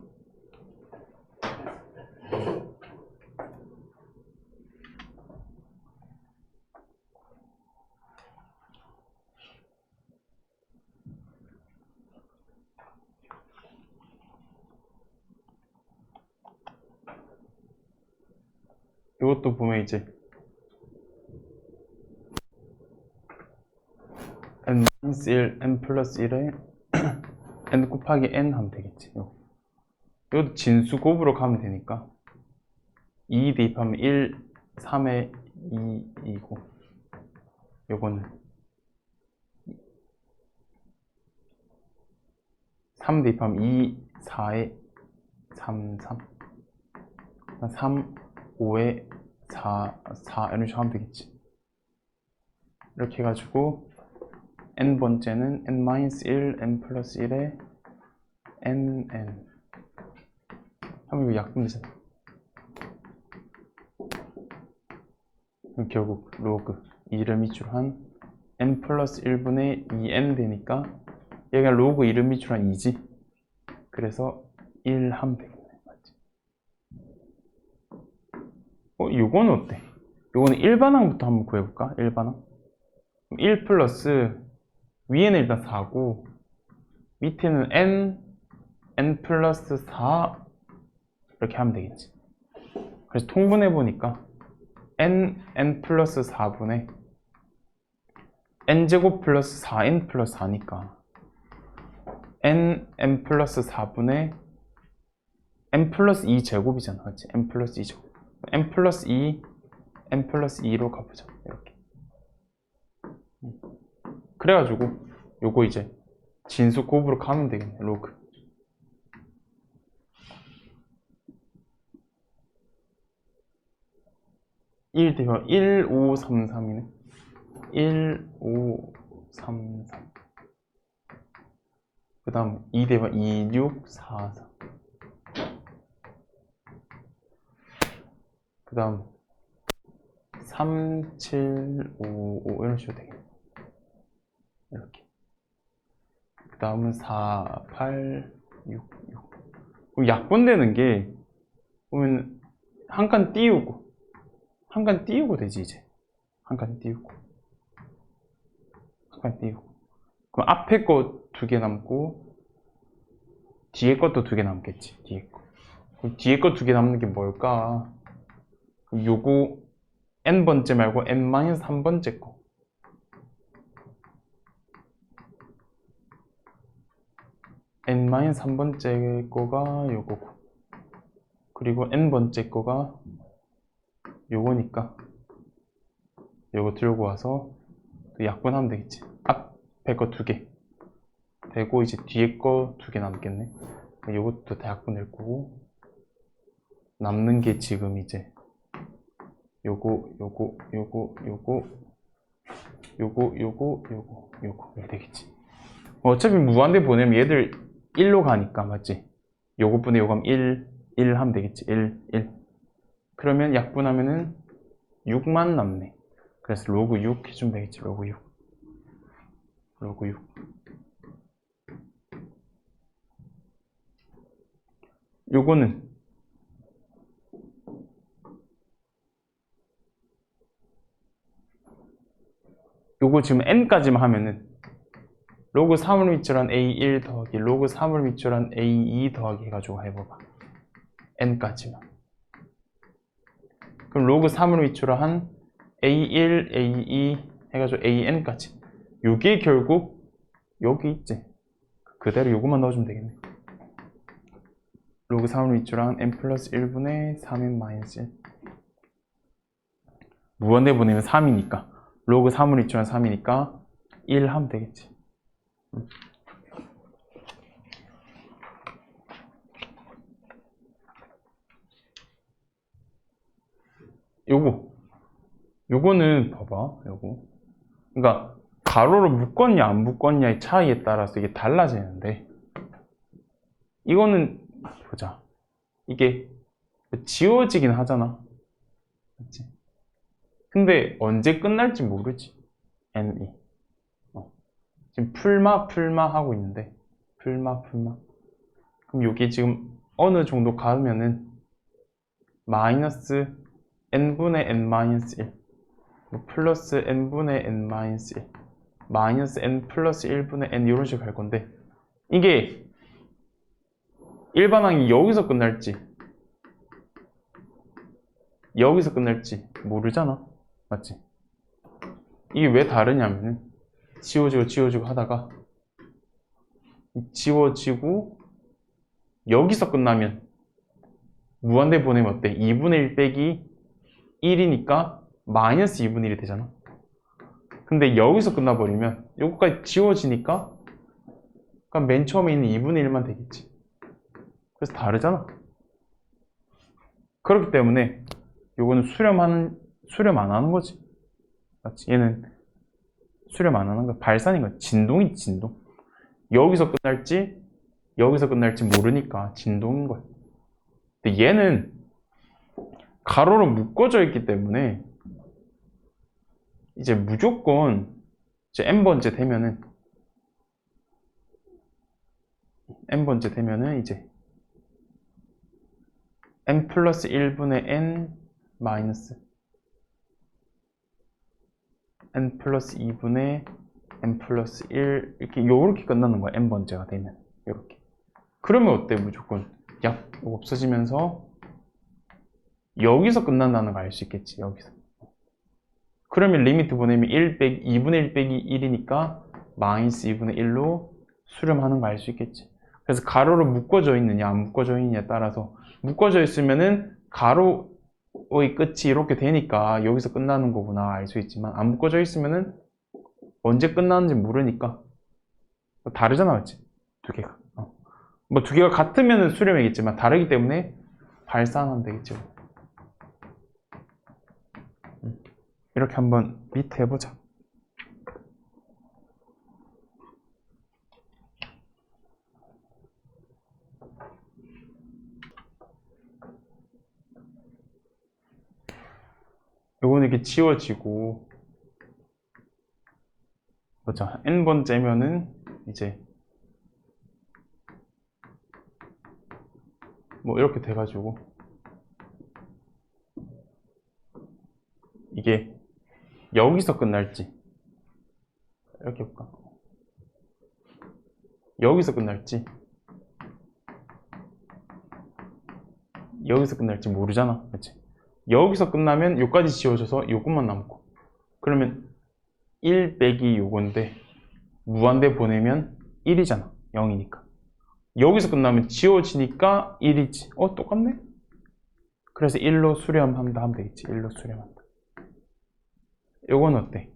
이것도 보면 이제 n-1, n 플러스 1에 n 곱하기 n 하면 되겠지. 이것도 진수곱으로 가면 되니까 2 대입하면 1, 3에 2이고 요거는 3 대입하면 2, 4에 3, 3 3, 5에 4, 4 이런 식으로 하면 되겠지. 이렇게 해가지고 n번째는 n-1, n 플러스 1에 n 하면 이거 약분되잖아. 그럼 결국 로그 2를 밑으로 한 n 플러스 1분의 2n 되니까 얘가 로그 2를 밑으로 한 2지. 그래서 1 하면 되겠네. 맞지? 요거는 어때? 요거는 일반항부터 한번 구해볼까? 일반항. 1 플러스 위에는 일단 4고 밑에는 n 플러스 4 이렇게 하면 되겠지. 그래서 통분해보니까 n 플러스 4분의 n제곱 플러스 4n 플러스 4니까 n 플러스 4분의 n 플러스 2제곱이잖아. 그렇지? n 플러스 2제곱. n 플러스 2, n 플러스 2로 가보자. 이렇게. 그래가지고 요거 이제 진수 곱으로 가면 되겠네. 로그. (1) 대면 1533이네. 1533. 그 다음 2 대면 2644. 그 다음 3755 이런 식으로 되겠네. 이렇게. 그 다음은 4866. 그럼 약분되는 게 보면 한 칸 띄우고 한 칸 띄우고 되지. 이제 한 칸 띄우고 한 칸 띄우고 그럼 앞에 거 2개 남고 뒤에 것도 2개 남겠지. 뒤에 거. 그럼 뒤에 거 2개 남는 게 뭘까? 그럼 요거 n번째 말고 n-3번째 거. n-3번째 거가 요거고 그리고 n번째 거가 요거니까 요거 들고 와서 약분하면 되겠지. 앞에 거 2개 되고 이제 뒤에 거 2개 남겠네. 요것도 다 약분될 거고 남는 게 지금 이제 요거 이렇게 되겠지. 어차피 무한대 보내면 얘들 1로 가니까 맞지? 요것분의 요거 하면 1 하면 되겠지. 1 그러면 약분하면은 6만 남네. 그래서 로그 6 해주면 되겠지. 로그 6 요거는 요거 지금 n까지만 하면은 로그 3을 밑으로 한 a1 더하기 로그 3을 밑으로 한 a2 더하기 해가지고 해봐봐. n까지만. 그럼 로그 3을 밑으로 한 a1, a2 해가지고 an까지. 요게 결국 여기 있지. 그대로 요것만 넣어주면 되겠네. 로그 3을 밑으로 한 n 플러스 1분의 3n 마이너스 1. 무한대 보내면 3이니까 로그 3을 밑으로 한 3이니까 1 하면 되겠지. 요거는 봐봐. 요거. 그러니까 가로로 묶었냐 안 묶었냐의 차이에 따라서 이게 달라지는데 이거는 보자. 이게 지워지긴 하잖아. 맞지? 근데 언제 끝날지 모르지. n이. 지금 풀마 하고 있는데 풀마. 그럼 여기 지금 어느 정도 가면은 마이너스 n분의 n-1 플러스 n분의 n-1 마이너스 n 플러스 1분의 n 이런 식으로 갈 건데 이게 일반항이 여기서 끝날지 여기서 끝날지 모르잖아. 맞지? 이게 왜 다르냐면은 지워지고 하다가 지워지고 여기서 끝나면 무한대 보내면 어때? 2분의 1 빼기 1이니까 마이너스 2분의 1이 되잖아. 근데 여기서 끝나버리면 여기까지 지워지니까 그럼 맨 처음에 있는 2분의 1만 되겠지. 그래서 다르잖아. 그렇기 때문에 요거는 수렴 안 하는 거지. 맞지? 얘는 수렴 안 하는 거야. 발산인 거야. 진동이지, 진동. 여기서 끝날지 모르니까 진동인 거야. 근데 얘는 가로로 묶어져 있기 때문에 이제 무조건 이제 n번째 되면은 이제 n 플러스 1분의 n 마이너스 n 플러스 2분의 n 플러스 1 이렇게 요렇게 끝나는 거야. n번째가 되면 요렇게. 그러면 어때? 무조건 야 이거 없어지면서 여기서 끝난다는 거 알 수 있겠지. 여기서. 그러면 리미트 보내면 1 빼기 2분의 1 빼기 1이니까 마이너스 2분의 1로 수렴하는 거 알 수 있겠지. 그래서 가로로 묶어져 있느냐 안 묶어져 있느냐에 따라서 묶어져 있으면은 가로의 끝이 이렇게 되니까 여기서 끝나는 거구나 알 수 있지만 안 묶어져 있으면은 언제 끝나는지 모르니까 다르잖아, 맞지? 두 개가. 뭐 두 개가 같으면은 수렴이겠지만 다르기 때문에 발산하면 되겠죠. 이렇게 한번 밑에 해보자. 요거는 이렇게 지워지고, 보자. n번째면은 이제 뭐 이렇게 돼가지고 이게 여기서 끝날지 이렇게 볼까? 여기서 끝날지 모르잖아, 그치? 여기서 끝나면 요까지 지워져서 요것만 남고, 그러면 1 빼기 요건데 무한대 보내면 1이잖아. 0이니까. 여기서 끝나면 지워지니까 1이지. 똑같네? 그래서 1로 수렴한다 하면 되겠지. 1로 수렴한다. 요건 어때?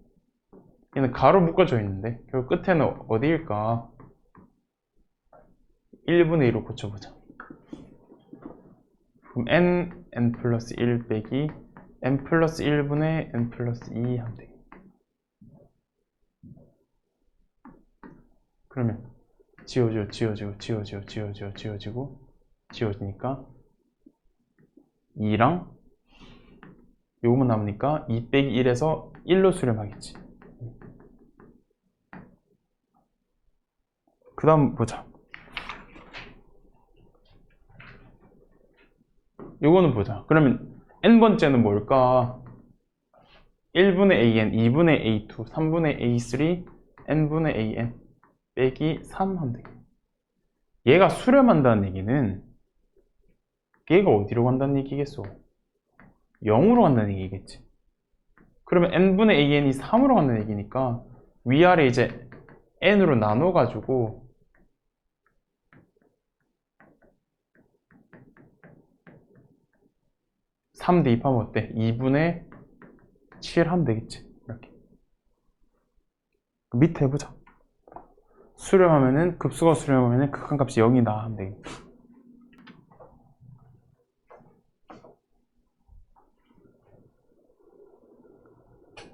얘는 가로 묶어져 있는데 결국 끝에는 어디일까? 1분의 2로 고쳐보자. 그럼 n 플러스 1 빼기 n 플러스 1분의 n 플러스 2 하면 되겠다. 그러면 지워지니까 2랑 요거만 남으니까 2 빼기 1에서 1로 수렴하겠지. 그 다음 보자. 요거는 보자. 그러면 n번째는 뭘까? 1분의 an, 2분의 a2, 3분의 a3, n분의 an 빼기 3 하면 되겠다. 얘가 수렴한다는 얘기는 얘가 어디로 간다는 얘기겠어? 0으로 간다는 얘기겠지. 그러면 n분의 an이 3으로 간다는 얘기니까 위아래 이제 n으로 나눠가지고 (3) 대입하면 어때? 2분의 7 하면 되겠지. 이렇게. 그 밑에 해보자. 수렴하면은, 급수가 수렴하면은 극한값이 0이다 하면 되겠다.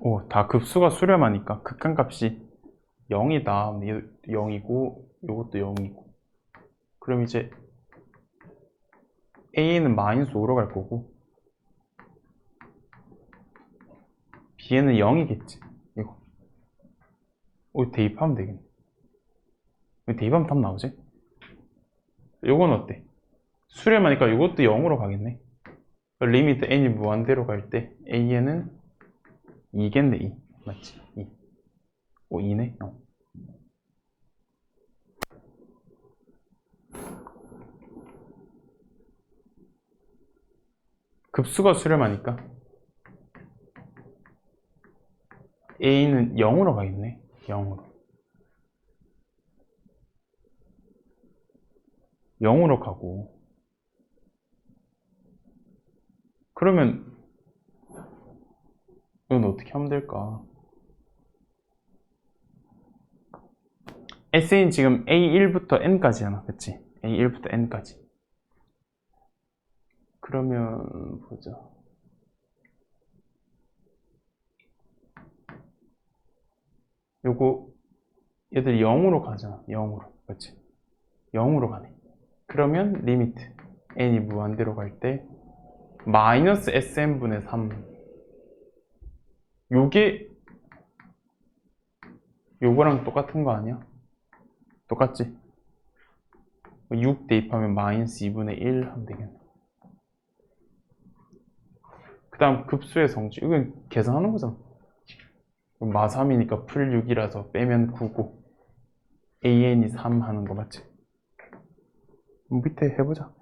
오, 다 급수가 수렴하니까 극한값이 0이다. 0이고, 요것도 0이고. 그럼 이제 A는 마이너스 5로 갈 거고, B에는 0이겠지. 이거. 대입하면 되겠네. 대입하면 답 나오지? 요건 어때? 수렴하니까 이것도 0으로 가겠네. 리미트 n이 무한대로 갈 때 a는 2겠네. 2 맞지? 2. 2네. 급수가 수렴하니까 a는 0으로 가겠네. 0으로 가고, 그러면 이건 어떻게 하면 될까? SA는 지금 A1부터 N까지잖아, 그치? A1부터 N까지. 그러면 보자. 요거 얘들 0으로 가잖아. 0으로, 그치? 0으로 가네. 그러면 리미트 n이 무한대로 갈 때 마이너스 sn분의 3, 요게 요거랑 똑같은 거 아니야? 똑같지? 6 대입하면 마이너스 2분의 1 하면 되겠네. 그 다음 급수의 성질. 이건 계산하는 거잖아. 마3이니까 풀 6이라서 빼면 9고 AN이 3 하는 거 맞지? 밑에 해보자.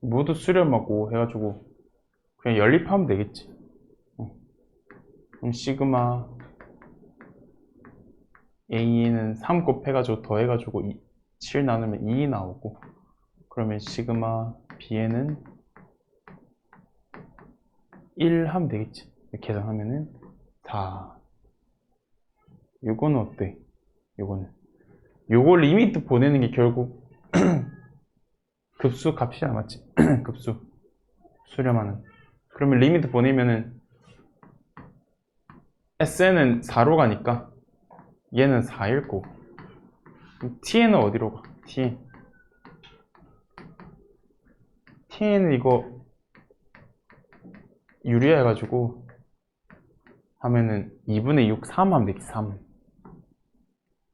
모두 수렴하고 해가지고 그냥 연립하면 되겠지. 그럼 시그마 A는 3 곱해가지고 더해가지고 7 나누면 2 나오고, 그러면 시그마 B에는 1 하면 되겠지. 계산하면은 4. 요거는 어때? 요거 리미트 보내는 게 결국 급수 값이야, 맞지? 급수 수렴하는. 그러면 리미트 보내면은 SN은 4로 가니까 얘는 4일 거고, TN은 어디로 가? TN은 이거 유리화 해가지고 하면은 2분의 6, 3 하면 되겠지. 3.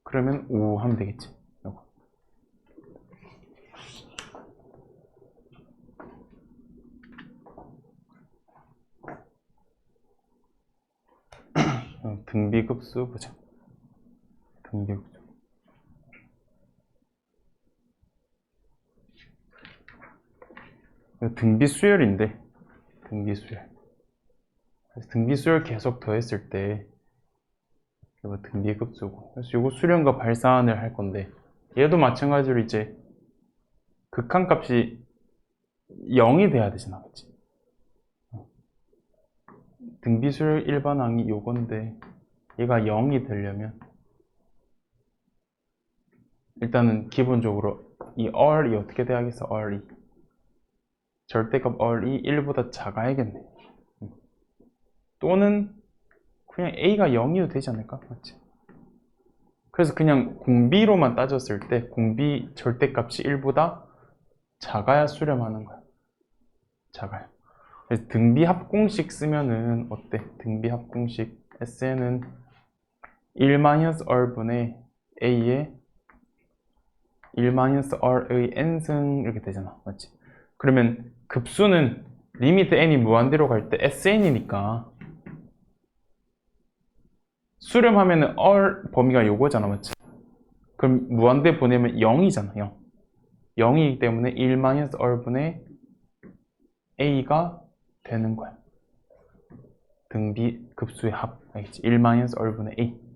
그러면 5 하면 되겠지. 이거. 등비급수 보자. 등비급수. 등비수열인데, 등비수열. 등비수열 계속 더했을 때 이거 등비급수고, 그래서 이거 수렴과 발산을 할 건데, 얘도 마찬가지로 이제 극한값이 0이 돼야 되잖아, 그치? 등비수열 일반항이 요건데, 얘가 0이 되려면 일단은 기본적으로 이 R이 어떻게 돼야겠어? R이 절대값 R이 1보다 작아야겠네. 또는 그냥 A가 0이어도 되지 않을까? 맞지? 그래서 그냥 공비로만 따졌을 때 공비 절대값이 1보다 작아야 수렴하는 거야. 작아요. 그래서 등비합공식 쓰면은 어때? 등비합공식 SN은 1-R분의 A에 1-R의 n승 이렇게 되잖아. 맞지? 그러면 급수는 리미트 n이 무한대로 갈 때 SN이니까 수렴하면은 R 범위가 요거잖아. 맞지? 그럼 무한대 보내면 0이잖아. 0. 0이기 때문에 1-R분의 A가 되는 거야. 등비 급수의 합. 알겠지? 1-R분의 A.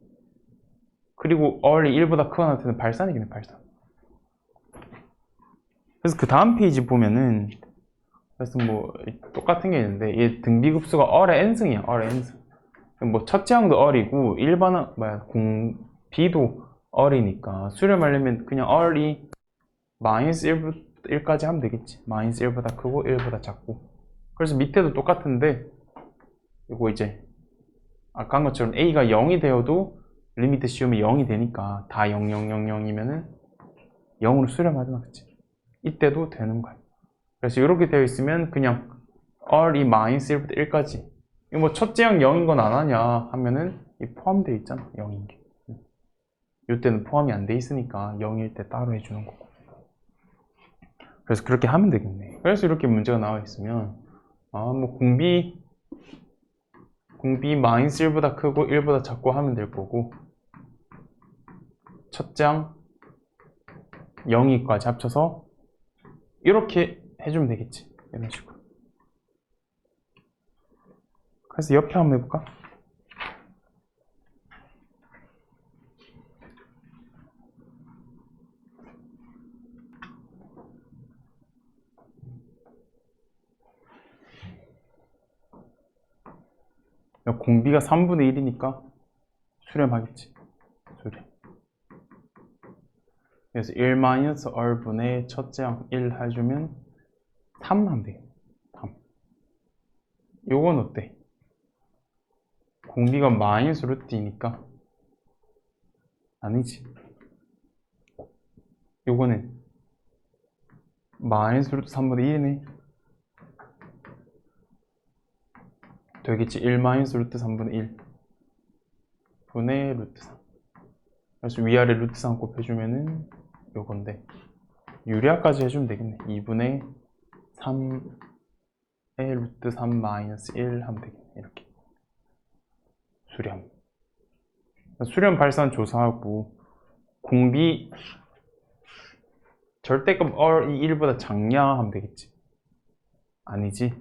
그리고 R이 1보다 크거나 같은 발산이겠네. 발산. 그래서 그 다음 페이지 보면은, 그래서 뭐 똑같은 게 있는데, 얘 등비급수가 R의 n승이야. R의 n승. 뭐 첫째 항도 R이고 일반 B도 R이니까 수렴하려면 그냥 R이 마이너스 1까지 하면 되겠지. 마이너스 1보다 크고 1보다 작고. 그래서 밑에도 똑같은데, 이거 이제 아까 한 것처럼 A가 0이 되어도 리미트 씌우면 0이 되니까 다 0, 0, 0, 0이면은 0으로 수렴하잖아. 그치? 이때도 되는 거야. 그래서 이렇게 되어 있으면 그냥 R이 마이너스 1부터 1까지, 이거 뭐 첫째항 0인 건 안 하냐 하면은 이 포함되어 있잖아. 0인 게. 이때는 포함이 안 돼 있으니까 0일 때 따로 해주는 거고. 그래서 그렇게 하면 되겠네. 그래서 이렇게 문제가 나와 있으면 뭐 공비 마이너스 1보다 크고 1보다 작고 하면 될 거고, 첫째항 0이까지 합쳐서 이렇게 해주면 되겠지. 이런 식으로. 그래서 옆에 한번 해볼까? 공비가 3분의 1이니까 수렴하겠지. 수렴. 그래서 1-R분의 첫째항 1 해주면 3 하면 돼. 3. 요건 어때? 공비가 마이너스 루트이니까 아니지. 요거는 마이너스 루트 3분의 1이네. 되겠지. 1 마이너스 루트 3분의 1 분의 루트 3. 그래서 위아래 루트 3 곱해주면은 요건데 유리화까지 해주면 되겠네. 2분의 3의 루트 3 마이너스 1 하면 되겠네. 이렇게 수렴. 수렴 발산 조사하고 공비 절대값 이 1보다 작냐 하면 되겠지. 아니지.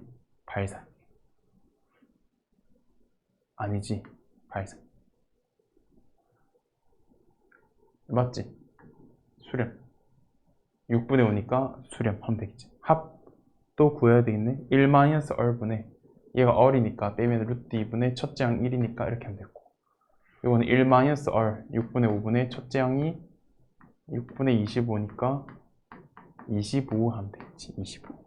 발산. 아니지. 발산. 맞지? 수렴. 6분의 5니까 수렴 하면 되겠지. 합도 구해야 되겠네. 1 마이너스 얼분의 얘가 얼이니까 빼면 루트 2분의 첫째 양 1이니까 이렇게 하면 되고, 이거는 1 마이너스 얼 6분의 5분의 첫째 양이 6분의 25니까 25 하면 되겠지. 25.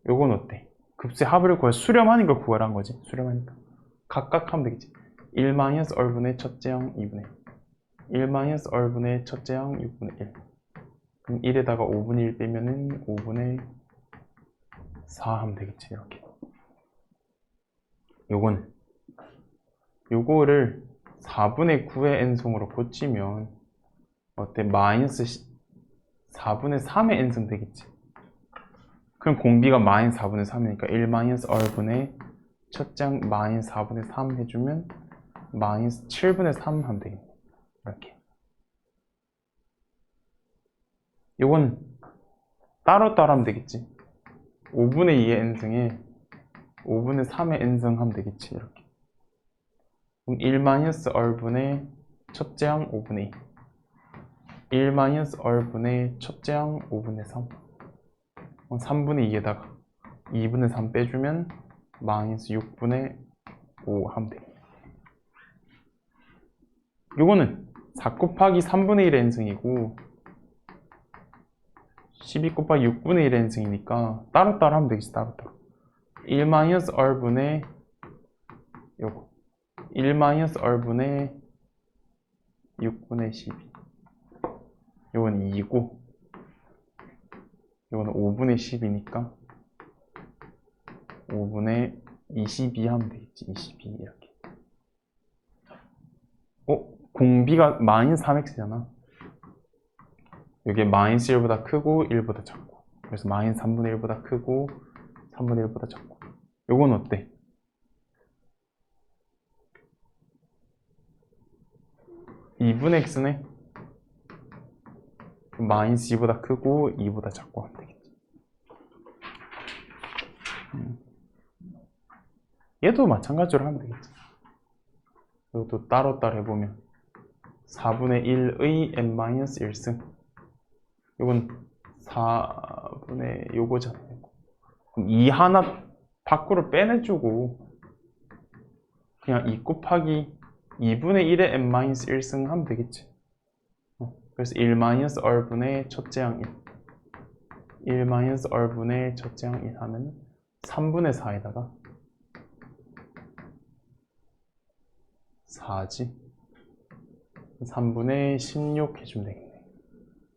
요건 어때? 급수 합을 구해 수렴하는 걸 구하라는 거지. 수렴하니까 각각 하면 되겠지. 1 마이너스 얼분의 첫째 양 2분의 1 마이너스 얼분의 첫째 양 6분의 1. 그럼 1에다가 5분의 1 빼면은 5분의 4 하면 되겠지. 이렇게. 요거를 4분의 9의 n승으로 고치면 어때? 마이너스 4분의 3의 n승 되겠지. 그럼 공비가 마이너스 4분의 3이니까 1 마이너스 얼분의 첫째 양 마이너스 4분의 3 해주면 마이너스 7분의 3 하면 되겠네. 이렇게. 요건 따로따로 하면 되겠지. 5분의 2의 n승에 5분의 3의 n승 하면 되겠지. 이렇게. 그럼 1 마이너스 얼분의 첫째 양 5분의 2 1 마이너스 얼분의 첫째 양 5분의 3 3분의 2에다가 2분의 3 빼주면 마이너스 6분의 5 하면 되겠네. 요거는 4 곱하기 3분의 1의 n승이고 12 곱하기 6분의 1의 n승이니까 따로따로 하면 되겠지. 따로따로 1 마이너스 얼분의 요거 1 마이너스 얼분의 6분의 12 요건 2고 요거는 5분의 10이니까 5분의 22 하면 되겠지. 22 이렇게. 공비가 마이너스 3x잖아. 이게 마이너스 1보다 크고 1보다 작고, 그래서 마이너스 3분의 1보다 크고 3분의 1보다 작고. 요건 어때? (2분의 x네) 마이너스 2보다 크고 2보다 작고 하면 되겠지. 얘도 마찬가지로 하면 되겠지. 이것도 따로따로 해보면 4분의 1의 n-1승 이건 4분의 요거잖아요. 그럼 2 하나 밖으로 빼내주고 그냥 2 곱하기 2분의 1의 n-1승 하면 되겠지. 그래서 1 마이너스 얼분의 첫째 양 1 1 마이너스 얼분의 첫째 양 1 하면 3분의 4에다가 4지. 3분의 16 해주면 되겠네.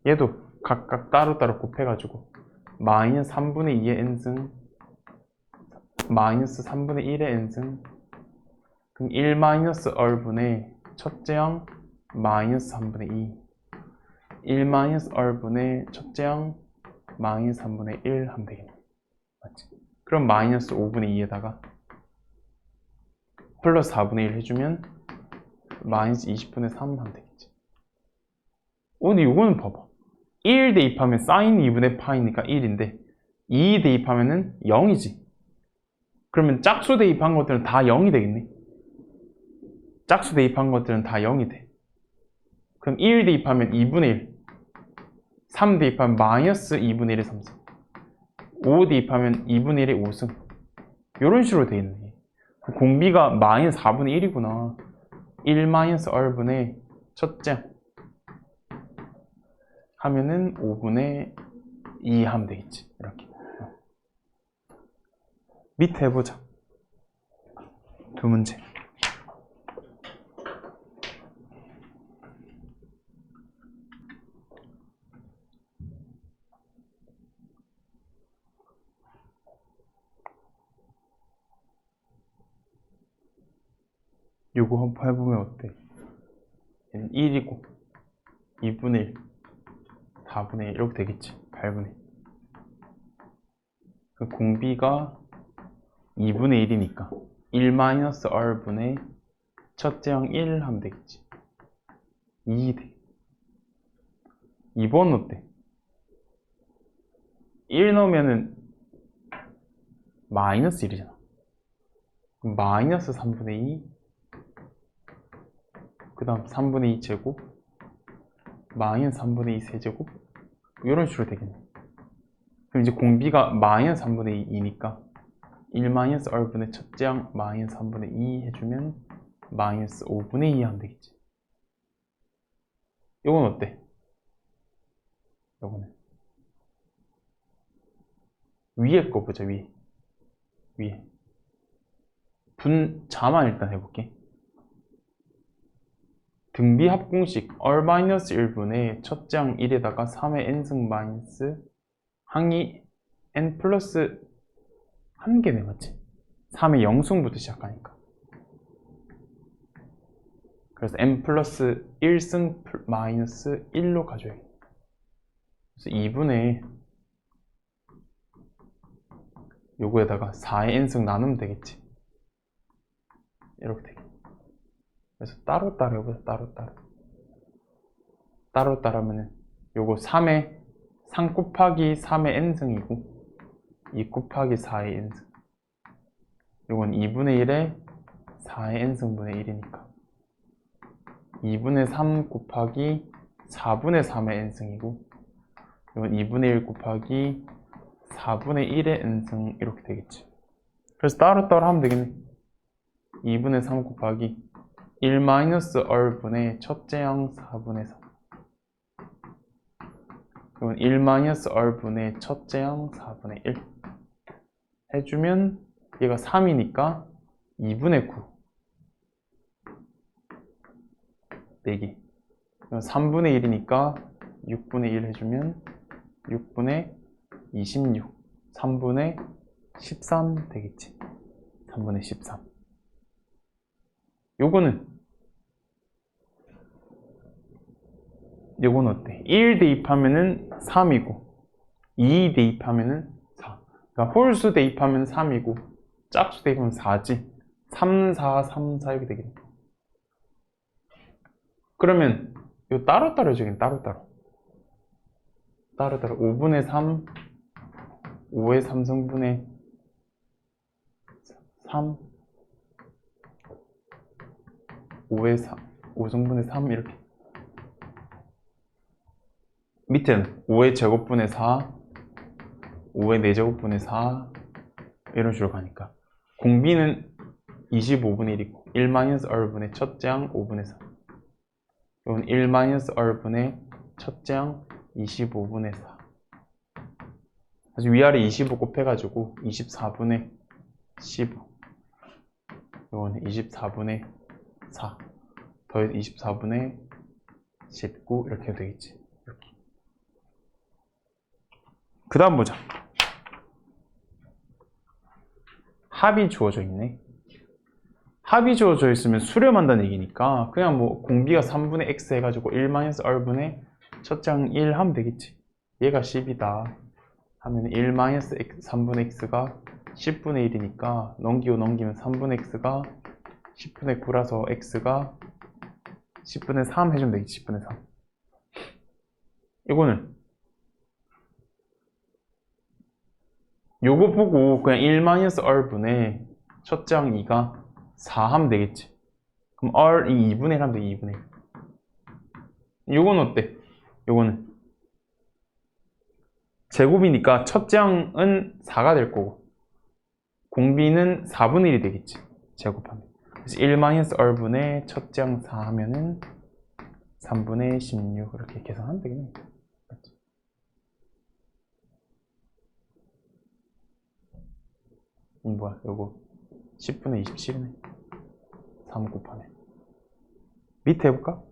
얘도 각각 따로따로 곱해가지고 마이너스 3분의 2의 n승 마이너스 3분의 1의 n승 그럼 1 마이너스 얼분의 첫째 양 마이너스 3분의 2 1 마이너스 얼분의 첫째 양 마이너스 3분의 1 하면 되겠네. 맞지? 그럼 마이너스 5분의 2에다가 플러스 4분의 1 해주면 마이너스 20분의 3 하면 되겠지. 근데 이거는 봐봐. 1 대입하면 사인 2분의 파이니까 1인데 2 대입하면은 0이지. 그러면 짝수 대입한 것들은 다 0이 되겠네. 짝수 대입한 것들은 다 0이 돼. 그럼 1 대입하면 2분의 1 3 대입하면 마이너스 2분의 1의 3승 5 대입하면 2분의 1의 5승 이런 식으로 돼 있네. 공비가 마이너스 4분의 1이구나. 1 마이너스 얼분의 첫째 하면은 5분의 2 하면 되겠지. 이렇게. 밑에 해보자. 두 문제. 요거 한번 해보면 어때? 1이고 2분의 1 4분의 1 이렇게 되겠지. 8분의 1. 공비가 2분의 1이니까 1-r분의 첫째 항 1 하면 되겠지. 2 돼. 2번 어때? 1 넣으면은 마이너스 1이잖아. 마이너스 3분의 2, 그 다음 3분의 2 제곱, 마이너스 3분의 2 세제곱, 이런 식으로 되겠네. 그럼 이제 공비가 마이너스 3분의 2니까 1-r분의 첫째 항 마이너스 3분의 2 해주면 마이너스 5분의 2 하면 되겠지. 이건 어때? 요거는 위에 거 보자. 위에 분자만 일단 해볼게. 등비 합공식 r-1분의 첫째 항 1에다가 3의 n승 마이너스 항이 n 플러스 1개네, 맞지? 3의 0승부터 시작하니까. 그래서 n 플러스 1승 마이너스 1로 가져야겠네. 그래서 2분의 요거에다가 4의 n승 나누면 되겠지. 이렇게 되겠네. 그래서 따로따로 해보자. 따로따로 하면은 요거 3의 3 곱하기 3의 n승이고 2 곱하기 4의 n승. 요건 2분의 1에 4의 n승분의 1이니까 2분의 3 곱하기 4분의 3의 n승이고 이건 2분의 1 곱하기 4분의 1의 n승 이렇게 되겠지. 그래서 따로따로 하면 되겠네. 2분의 3 곱하기 1-r분의 첫째 항 4분의 3. 이건 1-r분의 첫째 항 4분의 1 해주면 얘가 3이니까 2분의 9 4개. 3분의 1이니까 6분의 1 해주면 6분의 26 3분의 13 되겠지. 3분의 13. 요거는 어때? 1 대입하면은 3이고 2 대입하면은 4. 그러니까 홀수 대입하면 3이고 짝수 대입하면 4지. 3, 4, 3, 4 이렇게 되겠네. 그러면 요 따로따로 해주긴 따로따로 5분의 3 5의 3승분의 3 5의 5승분의 3 이렇게. 밑에는 5의 제곱분의 4 5의 4제곱분의 4 이런 식으로 가니까 공비는 25분의 1이고 1-r분의 첫째 항 5분의 4. 이건 1-r분의 첫째 항 25분의 4. 위아래 25 곱해가지고 24분의 15. 이거는 24분의 4 더해서 24분의 19 이렇게 해도 되겠지. 이렇게. 그 다음 보자. 합이 주어져 있네. 합이 주어져 있으면 수렴한다는 얘기니까 그냥 뭐 공비가 3분의 x 해가지고 1-r분의 첫째 항 1 하면 되겠지. 얘가 10이다 하면 1-3분의 x가 10분의 1이니까 넘기면 3분의 x가 10분의 9라서 x가 10분의 3 해주면 되겠지. 10분의 3. 이거는 요거 보고 그냥 1-r분의 첫째 항 2가 4 하면 되겠지. 그럼 r이 2분의 1 하면 돼. 2분의 1. 요건 어때? 요거는 제곱이니까 첫째 항은 4가 될 거고 공비는 4분의 1이 되겠지. 제곱하면. 그래서 1-r분의 첫째 항 4 하면은 3분의 16 이렇게 계산하면 되겠네. 맞지? 뭐야? 요거 10분의 27이네. 3 곱하면. 밑에 해볼까?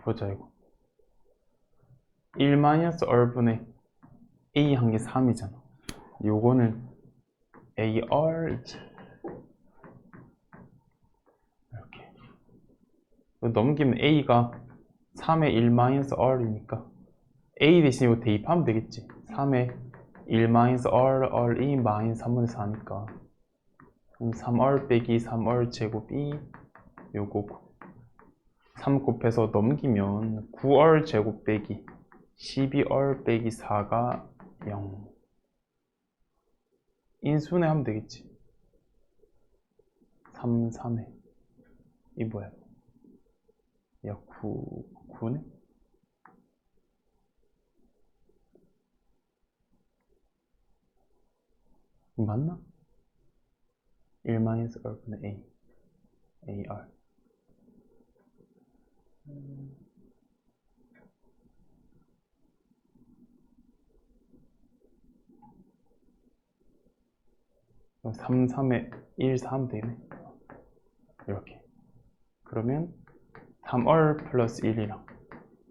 보자 이거 1-r분의 a 한 게 3이잖아. 요거는 ar이지. 이렇게 넘기면 a가 3의 1-r이니까 a 대신 이거 대입하면 되겠지. 3의 1-r, r2 -3분의 4니까 그럼 3r 빼기 3r 제곱이 요거고 3 곱해서 넘기면 9r 제곱 빼기 12r 빼기 4가 0 인수분해 하면 되겠지. 3, 3에 이 뭐야? 야 9네? 맞나? 1-r분의 a ar 3, 3에 1, 4 하면 되네. 이렇게. 그러면 3r 플러스 1이랑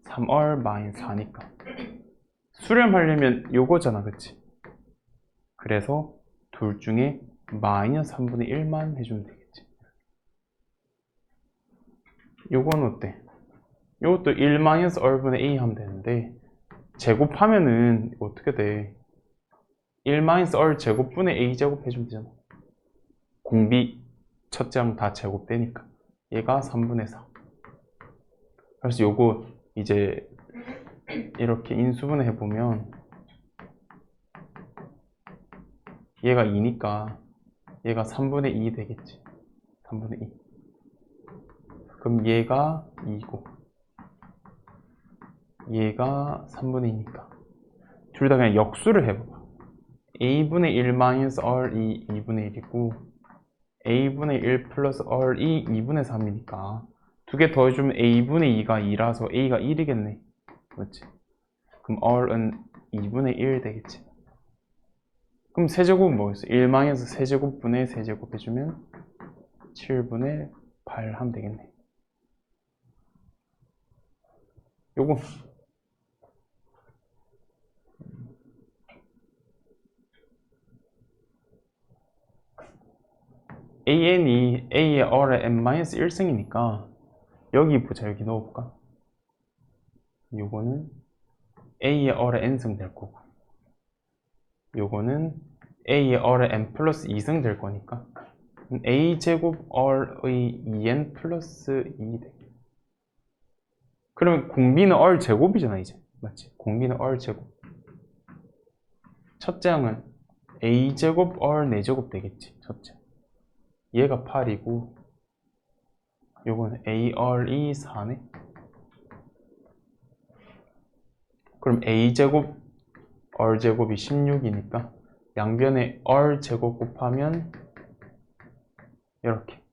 3r 마이너스 4니까 수렴하려면 요거잖아, 그치? 그래서 둘 중에 마이너스 3분의 1만 해주면 되겠지. 요건 어때? 요것도 1-r분의 a 하면 되는데 제곱하면은 어떻게 돼? 1-r 제곱분의 a 제곱 해주면 되잖아. 공비 첫째 항 다 제곱되니까 얘가 3분의 4. 그래서 요거 이제 이렇게 인수분해 해보면 얘가 2니까 얘가 3분의 2 되겠지. 3분의 2. 그럼 얘가 2고 얘가 3분의 2니까 둘 다 그냥 역수를 해봐봐. a분의 1-r이 2분의 1이고 a분의 1 플러스 r이 2분의 3이니까 두 개 더해주면 a분의 2가 2라서 a가 1이겠네. 맞지? 그럼 r은 2분의 1 되겠지. 그럼 세제곱은 뭐겠어? 1-서 세제곱분의 세제곱 해주면 7분의 8 하면 되겠네. 요거 an이 a의 r의 n-1승이니까 여기 보자. 여기 넣어볼까? 요거는 a의 r의 n승 될 거고 요거는 a의 r의 n 플러스 2승 될 거니까 a제곱 r의 2n 플러스 2 되겠네. 그러면 공비는 r 제곱이잖아 이제. 맞지? 공비는 r 제곱. 첫째 항은 a제곱 r 4제곱 되겠지. 첫째. 얘가 8이고 요건 ar이 4네. 그럼 a제곱 r제곱이 16이니까 양변에 r제곱 곱하면 이렇게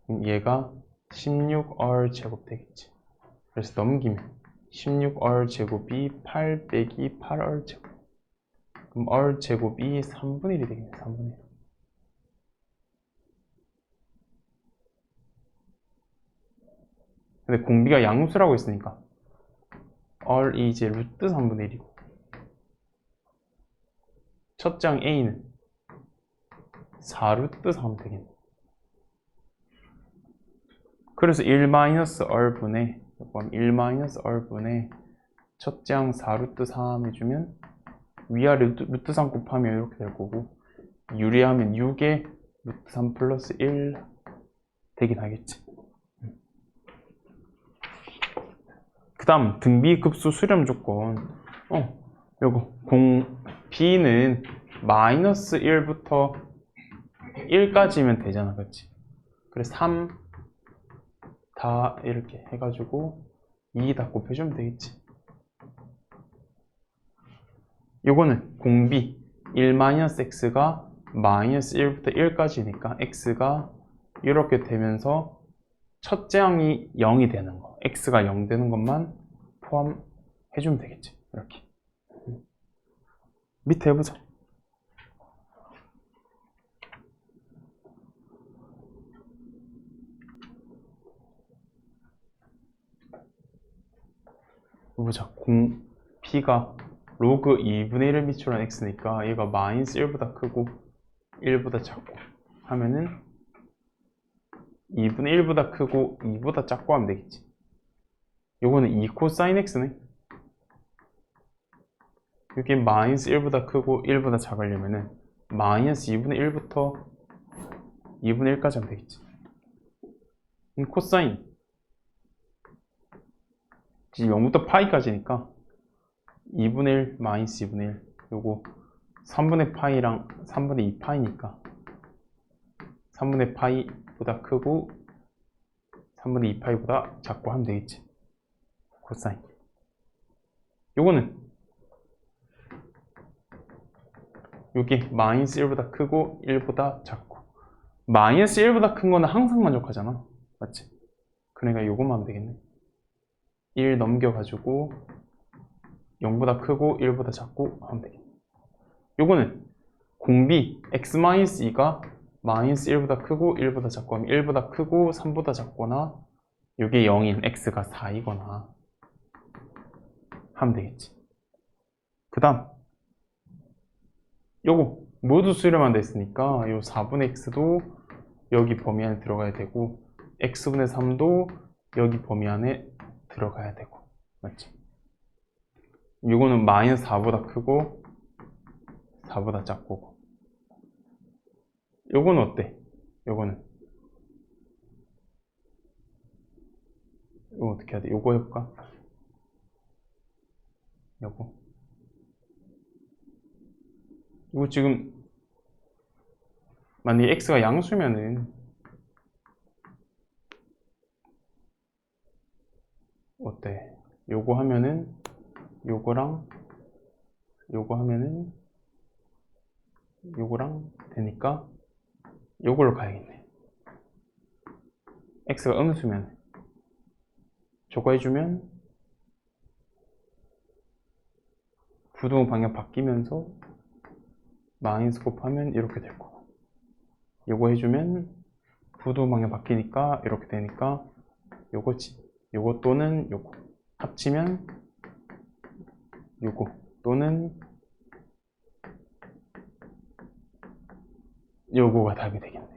그럼 얘가 16r제곱 되겠지. 그래서 넘기면 16r제곱이 8 빼기 8r제곱 그럼 r제곱이 3분의 1이 되겠네. 3분의 1. 근데 공비가 양수라고 했으니까 r이 이제 루트 3분의 1이고 첫장 a는 4루트 3 되겠네. 그래서 1-r분의 1-r분의 첫장 4루트 3 해주면 위아래 루트 3 곱하면 이렇게 될 거고 유리하면 6에 루트 3 플러스 1 되긴 하겠지. 그 다음 등비급수 수렴 조건 요거 b는 마이너스 1부터 1까지면 되잖아. 그치? 그래서 3 다 이렇게 해가지고 2 다 곱해주면 되겠지. 요거는 공비 1-x가 마이너스 1부터 1까지니까 x가 이렇게 되면서 첫째 항이 0이 되는 거, x가 0 되는 것만 포함해주면 되겠지. 이렇게 밑에 해보자. 보자. P가 로그 2분의 1을 미출한 x니까 얘가 마이너스 1보다 크고 1보다 작고 하면은 2분의 1보다 크고 2보다 작고 하면 되겠지. 요거는 2 코사인 x네. 이게 마이너스 1보다 크고 1보다 작으려면은 마이너스 2분의 1부터 2분의 1까지 하면 되겠지. 코사인 0부터 파이까지니까 2분의 1 마이너스 2분의 1 요거 3분의 파이랑 3분의 2 파이니까 3분의 파이보다 크고 3분의 2 파이보다 작고 하면 되겠지. 코사인 요거는 요게 마이너스 1보다 크고 1보다 작고 마이너스 1보다 큰 거는 항상 만족하잖아. 맞지? 그러니까 요것만 하면 되겠네. 1 넘겨가지고 0보다 크고 1보다 작고 하면 되겠네. 요거는 공비 x-2가 마이너스 1보다 크고 1보다 작고 하면 1보다 크고 3보다 작거나 요게 0인 x가 4이거나 하면 되겠지. 그 다음 요거 모두 수렴만 됐으니까 요 4분의 x도 여기 범위 안에 들어가야 되고 x분의 3도 여기 범위 안에 들어가야 되고 맞지? 요거는 마이너스 4보다 크고 4보다 작고 요거는 어때? 요거는 이거 어떻게 해야 돼? 요거 해볼까? 요거 이거 지금 만약에 x가 양수면은 어때? 요거 하면은 요거랑 요거 하면은 요거랑 되니까 요걸로 가야겠네. x가 음수면 저거 해주면 부등호 방향 바뀌면서 마이너스 곱하면 이렇게 될 거고 요거 해주면 부등호 방향 바뀌니까 이렇게 되니까 요거지. 요거 또는 요거 합치면 요거 또는 요거가 답이 되겠네.